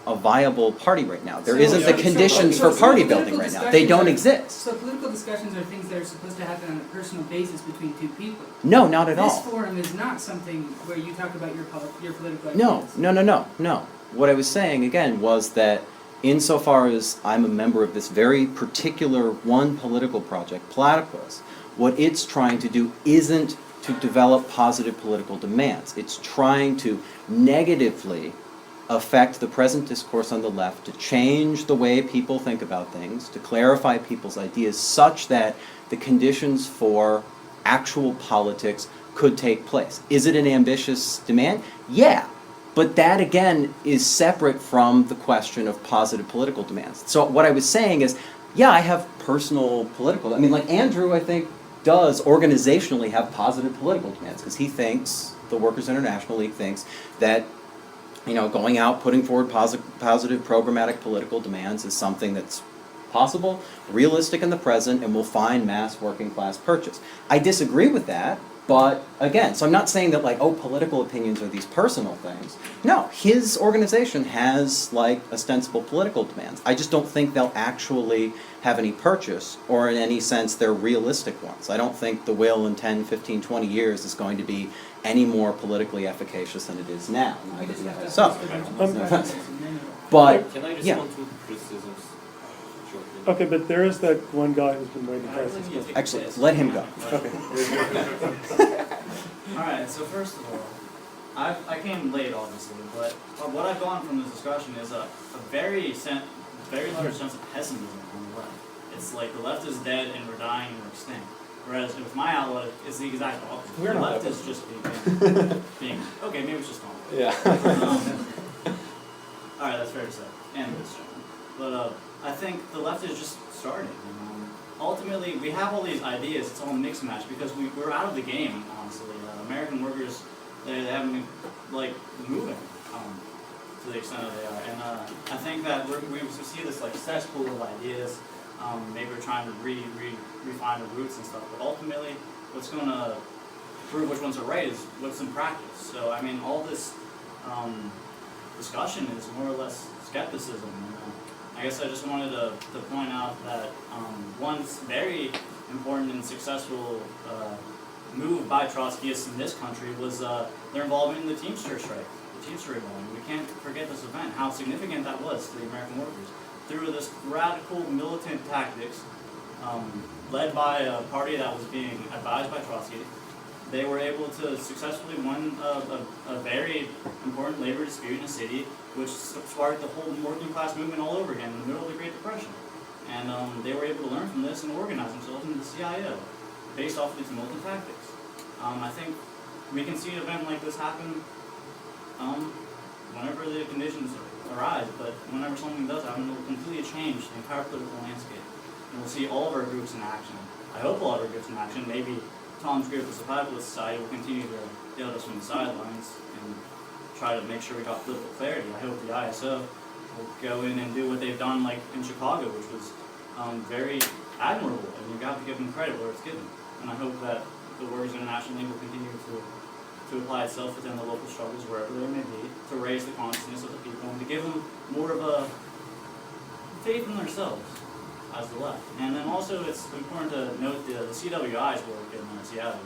a viable party right now. There isn't the conditions for party building right now. They don't exist. So political discussions are things that are supposed to happen on a personal basis between 2 people. No, not at all. This forum is not something where you talk about your political ideas. No. What I was saying, again, was that insofar as I'm a member of this very particular one political project, Platypus, what it's trying to do isn't to develop positive political demands. It's trying to negatively affect the present discourse on the left, to change the way people think about things, to clarify people's ideas such that the conditions for actual politics could take place. Is it an ambitious demand? Yeah. But that, again, is separate from the question of positive political demands. So what I was saying is, yeah, I have personal political... Andrew, I think, does organizationally have positive political demands, because he thinks, the Workers' International League thinks, that going out, putting forward positive programmatic political demands is something that's possible, realistic in the present, and will find mass working class purchase. I disagree with that, but again, so I'm not saying that political opinions are these personal things. No, his organization has ostensible political demands. I just don't think they'll actually have any purchase, or in any sense they're realistic ones. I don't think the will in 10, 15, 20 years is going to be any more politically efficacious than it is now. So, but Can I yeah. respond to criticisms shortly? Okay, but there is that one guy who's been waiting for us to speak. Excellent. Let him go. Okay. Alright, so first of all, I came late obviously, but what I've gone from this discussion is a very large sense of pessimism on the left. It's like the left is dead and we're dying and we're extinct. Whereas with my outlook, it's the exact opposite. We're The not left that is just being okay, maybe it's just on. Yeah. Alright, that's fair to say. And it's but I think the left is just starting. Ultimately, we have all these ideas. It's all a mix and match because we're out of the game. Honestly, American workers they haven't been moving to the extent that they are, and I think that we see this cesspool of ideas. Maybe we're trying to refine the roots and stuff, but ultimately, what's going to prove which ones are right is what's in practice. So I mean, all this discussion is more or less skepticism. I guess I just wanted to point out that one very important and successful move by Trotskyists in this country was their involvement in the Teamster strike, the Teamster Rebellion. We can't forget this event, how significant that was to the American workers. Through this radical militant tactics, led by a party that was being advised by Trotsky, they were able to successfully win a very important labor dispute in a city, which sparked the whole working class movement all over again in the middle of the Great Depression. And they were able to learn from this and organize themselves into the CIO, based off of these militant tactics. I think we can see an event like this happen whenever the conditions arise, but whenever something does happen, it will completely change the entire political landscape. And we'll see all of our groups in action. I hope all of our groups in action. Maybe Tom's group, the Platypus Society, will continue to yell at us from the sidelines and try to make sure we got political clarity. I hope the ISO will go in and do what they've done in Chicago, which was very admirable, and you got to give them credit where it's given. And I hope that the Workers' International League will continue to apply itself within the local struggles, wherever they may be, to raise the consciousness of the people and to give them more of a faith in themselves as the left. And then also it's important to note the CWI's work in Seattle.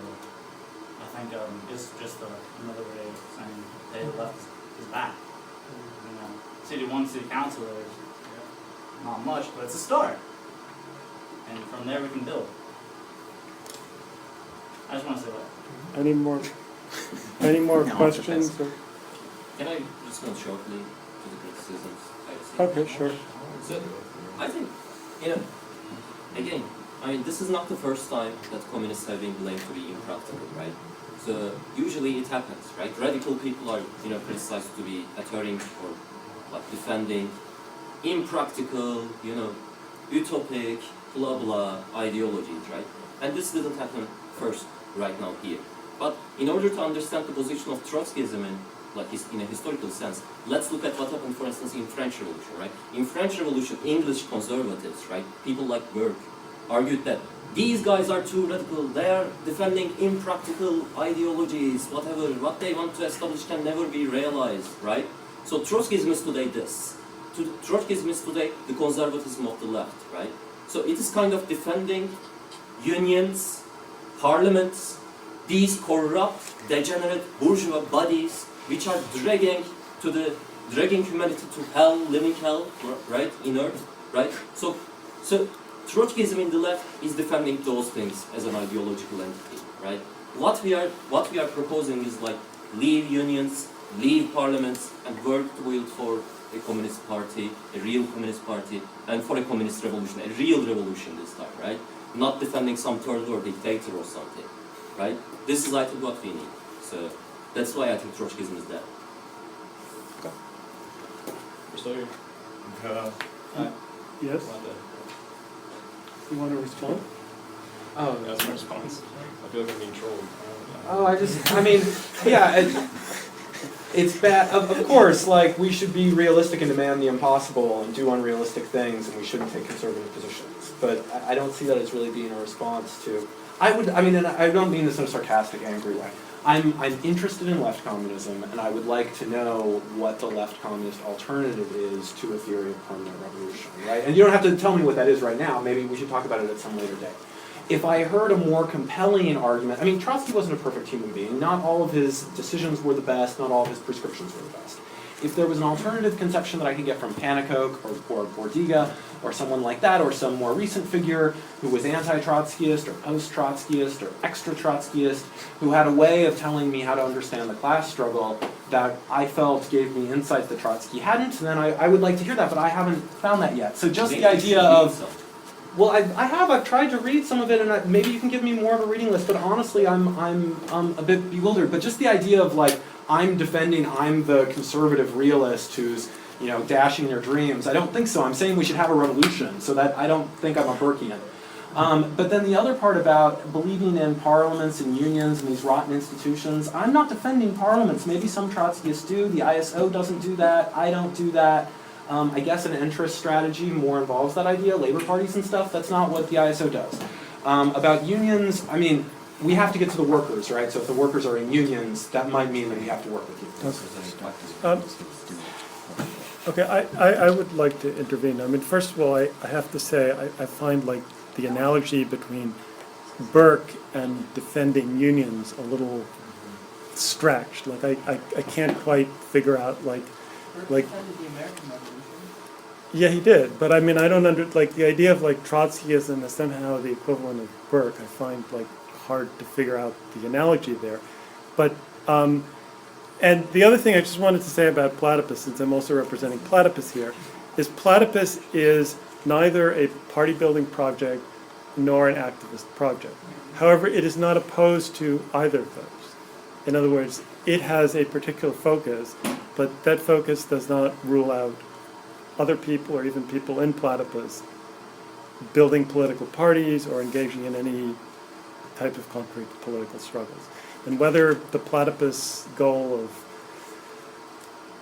I think is just another way of saying, hey, the left is back. City council, there's not much, but it's a start. And from there we can build. I just want to say that. Any more No, questions? Or? Can I respond shortly to the criticisms I received? Okay, sure. So, I think, again, this is not the first time that communists have been blamed to be impractical, right? So, usually it happens, right? Radical people are, criticized to be adhering or defending impractical, utopic, blah blah ideologies, right? And this didn't happen first, right now here. But in order to understand the position of Trotskyism in a historical sense, let's look at what happened, for instance, in French Revolution, right? In French Revolution, English conservatives, right, people like Burke, argued that these guys are too radical, they are defending impractical ideologies, whatever, what they want to establish can never be realized, right? So Trotskyism is today this. Trotskyism is today the conservatism of the left, right? So it is kind of defending unions, parliaments, these corrupt, degenerate bourgeois bodies which are dragging humanity to hell, living hell, right, inert, right? So Trotskyism in the left is defending those things as an ideological entity, right? What we are proposing is leave unions, leave parliaments, and work to build for a communist party, a real communist party, and for a communist revolution, a real revolution this time, right? Not defending some third world dictator or something, right? This is, I think, what we need. So that's why I think Trotskyism is dead. We're still here. Yes? You want to respond? Oh, That's my response. I feel like I'm being trolled. yeah. It's bad. Of course, like, we should be realistic and demand the impossible and do unrealistic things, and we shouldn't take conservative positions. But I don't see that as really being a response to. And I don't mean this in a sarcastic, angry way. I'm interested in left communism, and I would like to know what the left communist alternative is to a theory of permanent revolution, right? And you don't have to tell me what that is right now. Maybe we should talk about it at some later date. If I heard a more compelling argument, I mean, Trotsky wasn't a perfect human being. Not all of his decisions were the best, not all of his prescriptions were the best. If there was an alternative conception that I could get from Pannekoek or Bordiga or someone like that, or some more recent figure who was anti-Trotskyist or post-Trotskyist or extra-Trotskyist, who had a way of telling me how to understand the class struggle that I felt gave me insights that Trotsky hadn't, then I would like to hear that, but I haven't found that yet. So just the idea of... Well, I've tried to read some of it, and maybe you can give me more of a reading list, but honestly, I'm a bit bewildered. But just the idea of, like, I'm the conservative realist who's, dashing their dreams. I don't think so. I'm saying we should have a revolution, so that I don't think I'm a Burkean. But then the other part about believing in parliaments and unions and these rotten institutions, I'm not defending parliaments. Maybe some Trotskyists do. The ISO doesn't do that. I don't do that. I guess an interest strategy more involves that idea, labor parties and stuff. That's not what the ISO does. About unions, I mean, we have to get to the workers, right? So if the workers are in unions, that might mean that we have to work with unions. Okay, I would like to intervene. I mean, first of all, I have to say I find, like, the analogy between Burke and defending unions a little stretched. Like, I can't quite figure out, like defended the American Revolution. Yeah, he did, but I mean, I don't the idea of, like, Trotskyism is somehow the equivalent of Burke. I find, like, hard to figure out the analogy there. But, and the other thing I just wanted to say about Platypus, since I'm also representing Platypus here, is Platypus is neither a party-building project nor an activist project. However, it is not opposed to either of those. In other words, it has a particular focus, but that focus does not rule out other people or even people in Platypus building political parties or engaging in any type of concrete political struggles. And whether the Platypus goal of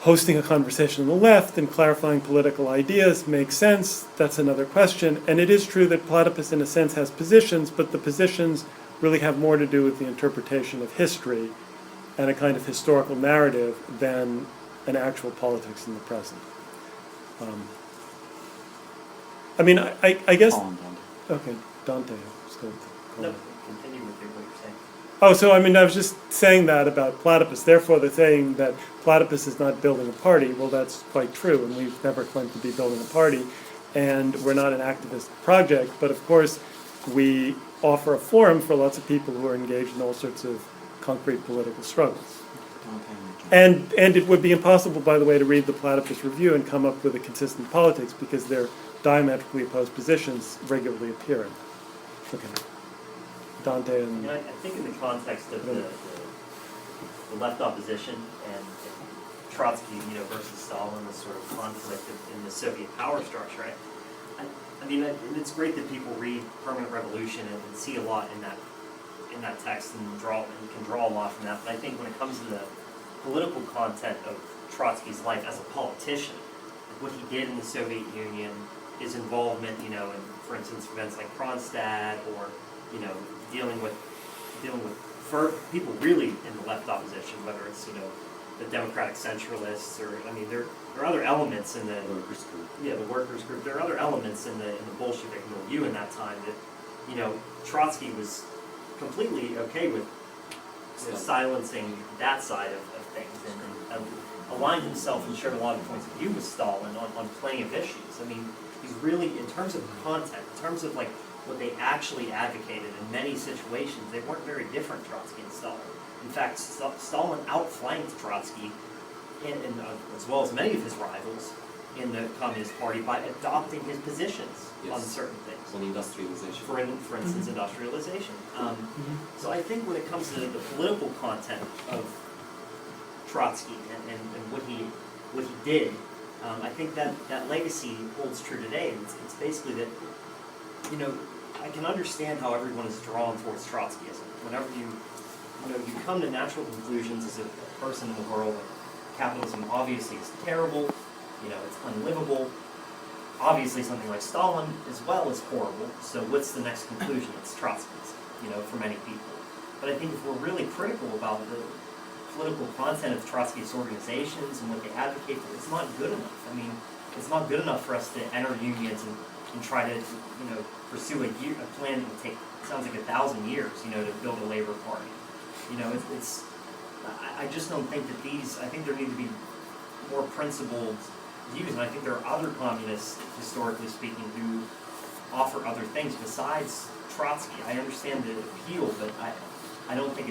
hosting a conversation on the left and clarifying political ideas makes sense, that's another question. And it is true that Platypus in a sense has positions, but the positions really have more to do with the interpretation of history and a kind of historical narrative than an actual politics in the present. I mean, I guess... Okay, Dante. No, continue with what you're saying. Oh, so I mean, I was just saying that about Platypus. Therefore, they're saying that Platypus is not building a party. Well, that's quite true, and we've never claimed to be building a party, and we're not an activist project. But of course, we offer a forum for lots of people who are engaged in all sorts of concrete political struggles. And it would be impossible, by the way, to read the Platypus Review and come up with a consistent politics because their diametrically opposed positions regularly appear in. Okay. Dante and... I think in the context of the left opposition and Trotsky, versus Stalin, this sort of conflict in the Soviet power structure, I mean, it's great that people read Permanent Revolution and see a lot in that text and can draw a lot from that. But I think when it comes to the political content of Trotsky's life as a politician, what he did in the Soviet Union, his involvement, in, for instance, events like Kronstadt, or dealing with people really in the left opposition, whether it's the Democratic Centralists, or I mean there are other elements in the workers group. Yeah, the workers group. There are other elements in the Bolshevik milieu in that time that Trotsky was completely okay with silencing that side of things and aligned himself and shared a lot of points of view with Stalin on plenty of issues. I mean, he's really, in terms of content, in terms of like what they actually advocated in many situations, they weren't very different, Trotsky and Stalin. In fact, Stalin outflanked Trotsky, as well as many of his rivals in the Communist Party, by adopting his positions on certain things. On industrialization. For instance, industrialization. So I think when it comes to the political content of Trotsky and what he did, I think that legacy holds true today. It's basically that, I can understand how everyone is drawn towards Trotskyism. Whenever you come to natural conclusions as a person in the world, capitalism obviously is terrible, you know, it's unlivable. Obviously something like Stalin as well is horrible, so what's the next conclusion? It's Trotskyism, you know, for many people. But I think if we're really critical about the political content of Trotskyist organizations and what they advocate for, it's not good enough. I mean, it's not good enough for us to enter unions and try to, you know, pursue a plan that would take, sounds like 1,000 years, you know, to build a labor party. You know, I just don't think that I think there need to be more principled views, and I think there are other communists, historically speaking, who offer other things besides Trotsky. I understand the appeal, but I don't think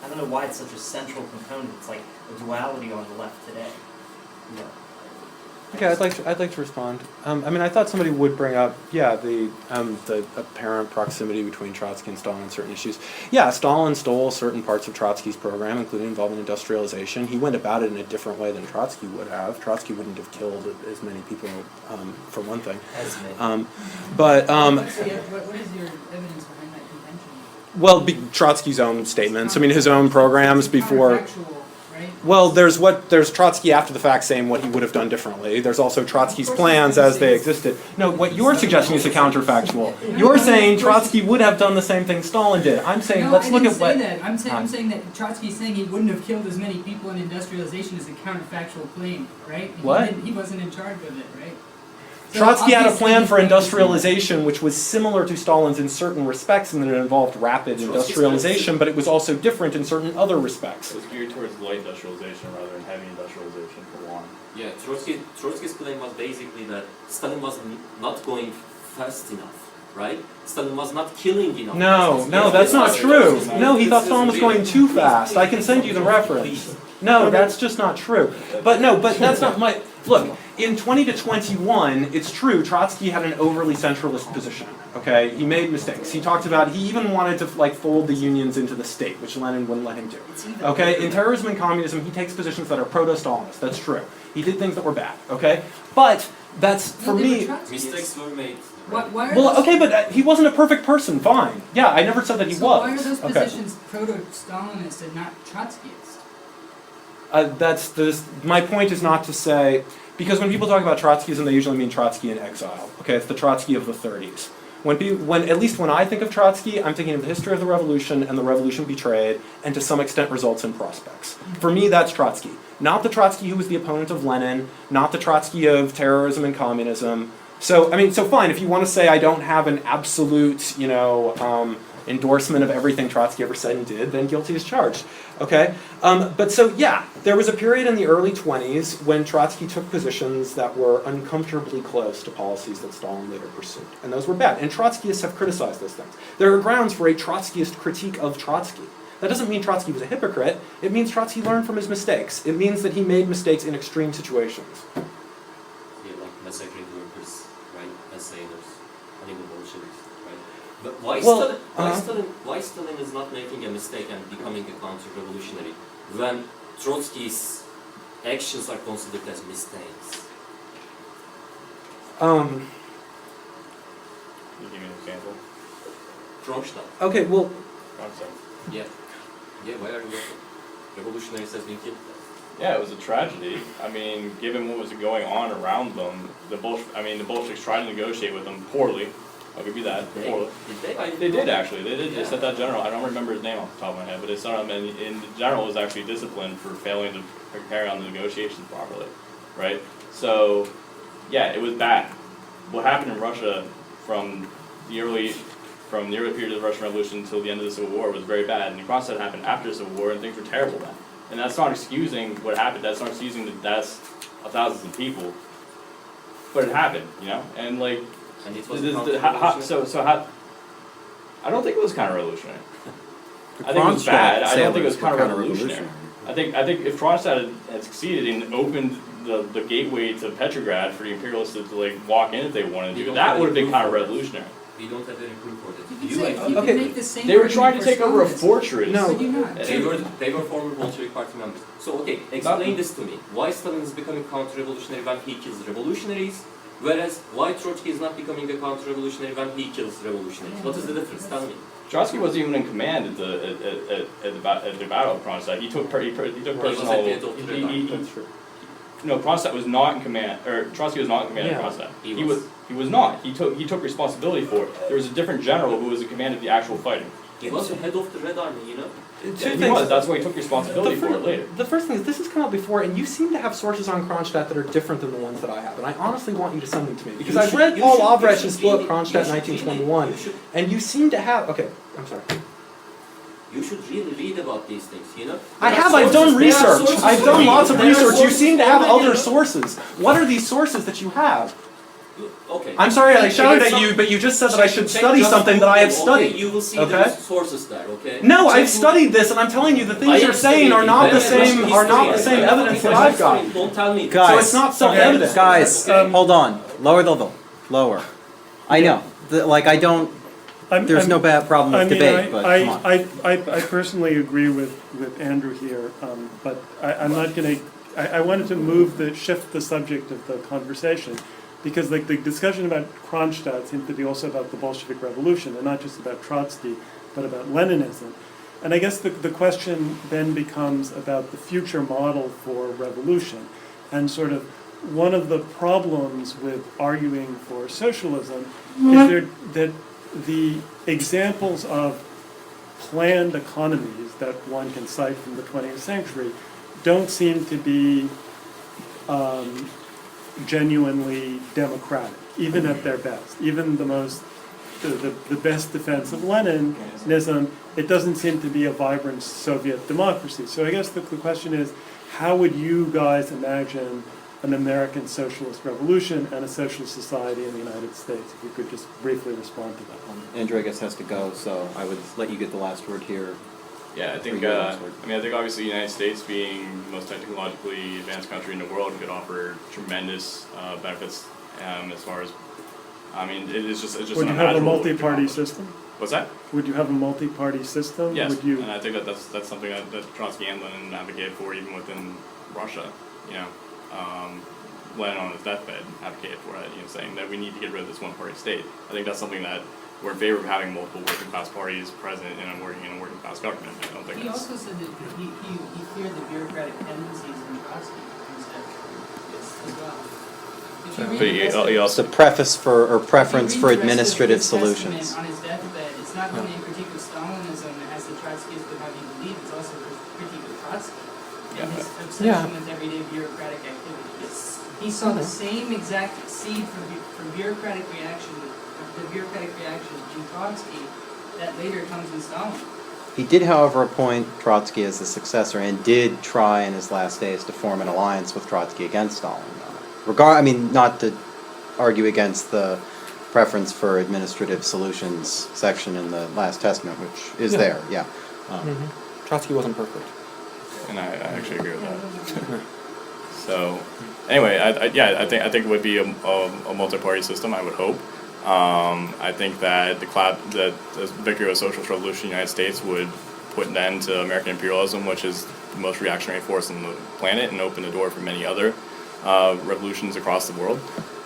I don't know why it's such a central component. It's like a duality on the left today. You know. Okay, I'd like to respond. I mean, I thought somebody would bring up, the apparent proximity between Trotsky and Stalin on certain issues. Yeah, Stalin stole certain parts of Trotsky's program, including involving industrialization. He went about it in a different way than Trotsky would have. Trotsky wouldn't have killed as many people, for one thing. What is your evidence behind that contention? Well, Trotsky's own statements. I mean, his own programs before. Counterfactual, right? Well, there's Trotsky after the fact saying what he would have done differently. There's also Trotsky's plans as they existed. No, what you're suggesting is a counterfactual. You're saying Trotsky would have done the same thing Stalin did. I'm saying let's look at what. I'm saying that Trotsky's saying he wouldn't have killed as many people in industrialization is a counterfactual claim, right? What? He wasn't in charge of it, right? So Trotsky had a obviously plan he for claims- industrialization which was similar to Stalin's in certain respects, and that it involved rapid industrialization, but it was also different in certain other respects. It was geared towards light industrialization rather than heavy industrialization for one. Yeah, Trotsky's claim was basically that Stalin was not going fast enough, right? Stalin was not killing enough. No, that's not true. No, he thought Stalin was going too fast. I can send you the reference. No, that's just not true. But that's not my... Look, in 20 to 21, it's true, Trotsky had an overly centralist position, okay? He made mistakes. He talked about, he even wanted to fold the unions into the state, which Lenin wouldn't let him do. Okay, in terrorism and communism, he takes positions that are proto-Stalinist, that's true. He did things that were bad, okay? But that's, for me... Mistakes were made. But he wasn't a perfect person, fine. Yeah, I never said that he was. So why are those positions proto-Stalinist and not Trotskyist? My point is not to say, because when people talk about Trotskyism, they usually mean Trotsky in exile. Okay, it's the Trotsky of the 30s. At least when I think of Trotsky, I'm thinking of the history of the revolution and the revolution betrayed, and to some extent results in prospects. For me, that's Trotsky. Not the Trotsky who was the opponent of Lenin, not the Trotsky of terrorism and communism. So fine, if you want to say I don't have an absolute, endorsement of everything Trotsky ever said and did, then guilty as charged. Okay? There was a period in the early 20s when Trotsky took positions that were uncomfortably close to policies that Stalin later pursued. And those were bad. And Trotskyists have criticized those things. There are grounds for a Trotskyist critique of Trotsky. That doesn't mean Trotsky was a hypocrite. It means Trotsky learned from his mistakes. It means that he made mistakes in extreme situations. Yeah, like massacring workers, right? As sailors, hunting the Bolsheviks, right? But why Stalin is not making a mistake and becoming a counter-revolutionary when Trotsky's actions are considered as mistakes? Can you give me an example? Kronstadt. Okay, well... Concept. Yeah. Yeah, why are you laughing? Revolutionaries has been killed. Yeah, it was a tragedy. I mean, given what was going on around them, the Bolsheviks tried to negotiate with them poorly. I'll give you that. Poorly. They did actually. They did. They set that general. I don't remember his name off the top of my head, but it's not. In the general was actually disciplined for failing to carry on the negotiations properly, right? So, yeah, it was bad. What happened in Russia from the early period of the Russian Revolution until the end of the Civil War was very bad, and the Kronstadt happened after the Civil War, and things were terrible then. And that's not excusing what happened. That's not excusing the deaths of thousands of people. But it happened, and like. And it was I don't think it was counter-revolutionary. I think it was bad. I don't think it was counter-revolutionary. I think if Kronstadt had succeeded and opened the gateway to Petrograd for the imperialists to walk in if they wanted to, that would have been counter-revolutionary. We don't have any proof for that. You can make the same they were trying to argument take for over a Stalinism. fortress. No. They were former Bolshevik party members. So explain this to me. Why Stalin is becoming counter-revolutionary when he kills revolutionaries, whereas why Trotsky is not becoming a counter-revolutionary when he kills revolutionaries? What is the difference? Tell me. Trotsky wasn't even in command at the Battle of Kronstadt. He took personal. That's true. No, Kronstadt was not in command, or Trotsky was not in command Yeah. of Kronstadt. He was not. He took responsibility for it. There was a different general who was in command of the actual fighting. He was the head of the Red Army, you know? Two He things. was. That's why he took responsibility for it later. The first thing is, this has come out before, and you seem to have sources on Kronstadt that are different than the ones that I have. And I honestly want you to send them to me. Because I've read Paul Albrecht's book, Kronstadt 1921, and you seem to have... Okay, I'm sorry. You should really read about these things, you know? I've done research. I've done lots of research. You seem to have other sources. What are these sources that you have? Okay. I'm sorry I shouted at you, but you just said that I should study something that I have studied. Okay, you will see Okay? the sources there, okay? No, Check I've studied this, and I'm telling you the things you're saying are not the same evidence that I've got. Don't tell me. Guys, So it's not self-evident. Guys, hold on. Lower the level. Lower. I know. I don't. There's no bad problem with debate, but come on. I personally agree with Andrew here, but I'm not going to. I wanted to shift the subject of the conversation, because like the discussion about Kronstadt seemed to be also about the Bolshevik Revolution, and not just about Trotsky, but about Leninism. And I guess the question then becomes about the future model for revolution, and sort of one of the problems with arguing for socialism is that the examples of planned economies that one can cite from the 20th century don't seem to be genuinely democratic, even at their best. Even the best defense of Leninism, it doesn't seem to be a vibrant Soviet democracy. So I guess the question is, how would you guys imagine an American socialist revolution and a socialist society in the United States? If you could just briefly respond to that. Andrew, I guess, has to go, so I would let you get the last word here. Yeah, I think obviously the United States, being the most technologically advanced country in the world, could offer tremendous benefits as far as, it's just Would you have a unimaginable what we could multi-party accomplish. system? What's that? Would you have a multi-party system? Yes, Would you? and I think that's something that Trotsky and Lenin advocated for, even within Russia. Lenin on his deathbed advocated for it, saying that we need to get rid of this one-party state. I think that's something that we're in favor of, having multiple working class parties present in a working class government. I don't think He also said that he feared the bureaucratic tendencies in Trotsky instead as well. If you read But he the rest of- also The preface for, or preference if you for read the rest of administrative his testament solutions. on his deathbed, it's not only a critique of Stalinism as the Trotskyists would have you believe, it's also a critique of Trotsky and his obsession with everyday bureaucratic activity. He saw the same exact seed for bureaucratic reaction, the bureaucratic reaction in Trotsky that later comes in Stalin. He did, however, appoint Trotsky as the successor, and did try in his last days to form an alliance with Trotsky against Stalin. Not to argue against the preference for administrative solutions section in the Last Testament, which is there, yeah. Trotsky wasn't perfect. and I actually agree with that. So, anyway, I think it would be a multi-party system. I would hope. I think that the victory of the socialist revolution in the United States would put an end to American imperialism, which is the most reactionary force on the planet, and open the door for many other revolutions across the world.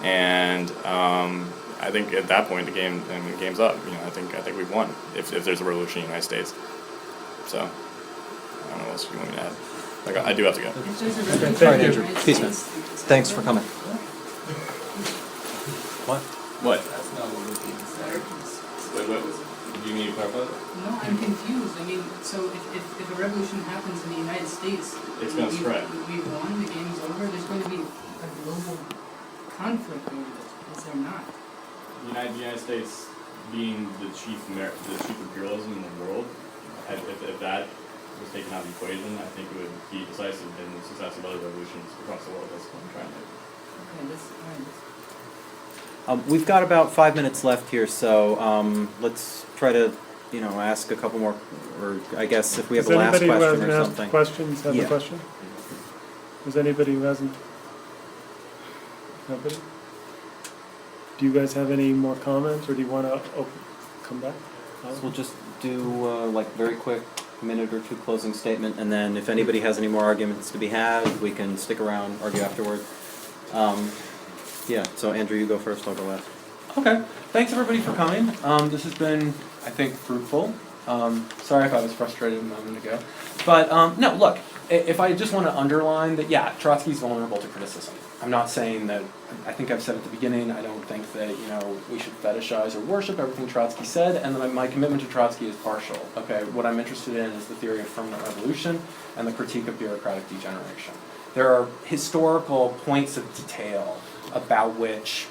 And I think at that point the game's up. I think we've won if there's a revolution in the United States. So I don't know what else you want me to add. I do have to go. If there's a All revolution right, in the Andrew. United Peace, man. States, Thanks for coming. What? What? Wait, do you need to clarify that? No, I'm confused. So if a revolution happens in the United States, It's gonna spread. We've won, the game's over, there's going to be a global conflict over this, is there not? The United States being the chief imperialism in the world, if that was taken out of the equation, I think it would be decisive in the success of other revolutions across the world. That's what I'm trying to do. Okay, that's fine. We've got about 5 minutes left here, so let's try to, ask a couple more, or I guess if we have a last question or Does anybody who hasn't something. asked questions have Yeah. a question? Is anybody who hasn't? Nobody? Do you guys have any more comments, or do you want to come back? So we'll just do very quick minute or two closing statement, and then if anybody has any more arguments to be had, we can stick around, argue afterward. So Andrew, you go first, I'll go last. Okay. Thanks everybody for coming. This has been I think fruitful. Sorry if I was frustrated a moment ago. But no, look, if I just want to underline that, yeah, Trotsky's vulnerable to criticism. I'm not saying that, I think I've said at the beginning, I don't think that, we should fetishize or worship everything Trotsky said, and that my commitment to Trotsky is partial. Okay, what I'm interested in is the theory of permanent revolution and the critique of bureaucratic degeneration. There are historical points of detail about which,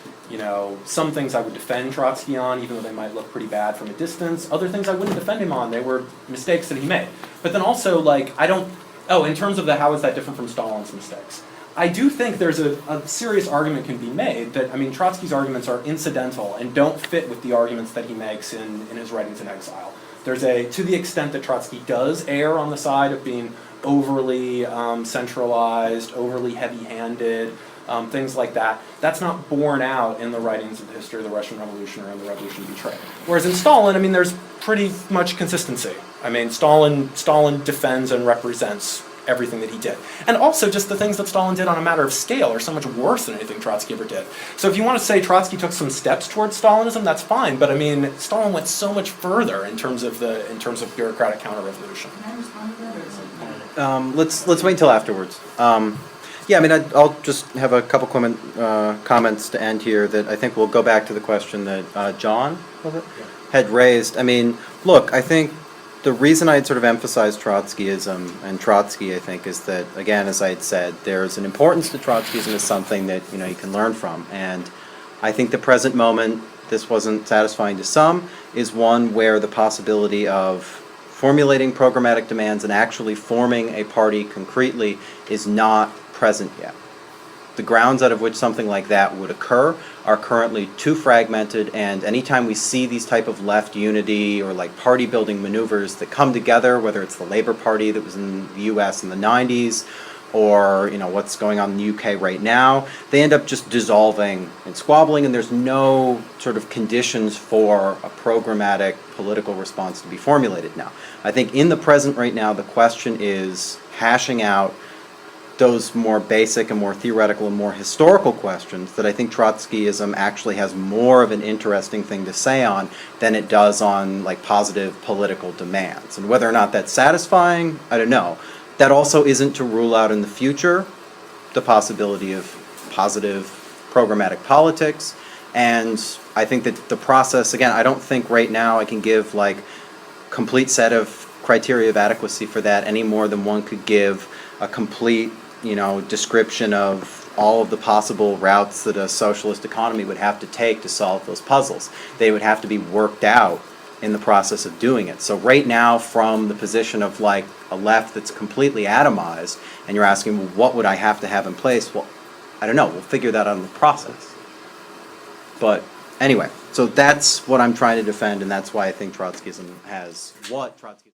some things I would defend Trotsky on, even though they might look pretty bad from a distance. Other things I wouldn't defend him on. They were mistakes that he made. But then also, in terms of how is that different from Stalin's mistakes? I do think there's a serious argument can be made that, Trotsky's arguments are incidental and don't fit with the arguments that he makes in his writings in exile. To the extent that Trotsky does err on the side of being overly centralized, overly heavy-handed, things like that, that's not borne out in the writings of the history of the Russian Revolution or in the Revolution of Betrayal. Whereas in Stalin, there's pretty much consistency. Stalin defends and represents everything that he did. And also just the things that Stalin did on a matter of scale are so much worse than anything Trotsky ever did. So if you want to say Trotsky took some steps towards Stalinism, that's fine, but Stalin went so much further in terms of bureaucratic counter-revolution. Can I respond to that, or is it kind of... Let's wait until afterwards. I'll just have a couple comments to end here that I think will go back to the question that John had raised. Look, I think the reason I had sort of emphasized Trotskyism and Trotsky, I think, is that, again, as I had said, there's an importance to Trotskyism as something that, you can learn from. And I think the present moment, this wasn't satisfying to some, is one where the possibility of formulating programmatic demands and actually forming a party concretely is not present yet. The grounds out of which something like that would occur are currently too fragmented, and anytime we see these type of left unity or party building maneuvers that come together, whether it's the Labour Party that was in the US in the 90s or what's going on in the UK right now, they end up just dissolving and squabbling, and there's no sort of conditions for a programmatic political response to be formulated now. I think in the present right now, the question is hashing out those more basic and more theoretical and more historical questions that I think Trotskyism actually has more of an interesting thing to say on than it does on positive political demands. And whether or not that's satisfying, I don't know. That also isn't to rule out in the future the possibility of positive programmatic politics. And I think that the process, again, I don't think right now I can give complete set of criteria of adequacy for that any more than one could give a complete description of all of the possible routes that a socialist economy would have to take to solve those puzzles. They would have to be worked out in the process of doing it. So right now, from the position of a left that's completely atomized, and you're asking, well, what would I have to have in place? Well, I don't know. We'll figure that out in the process. But anyway, so that's what I'm trying to defend, and that's why I think Trotskyism has what Trotsky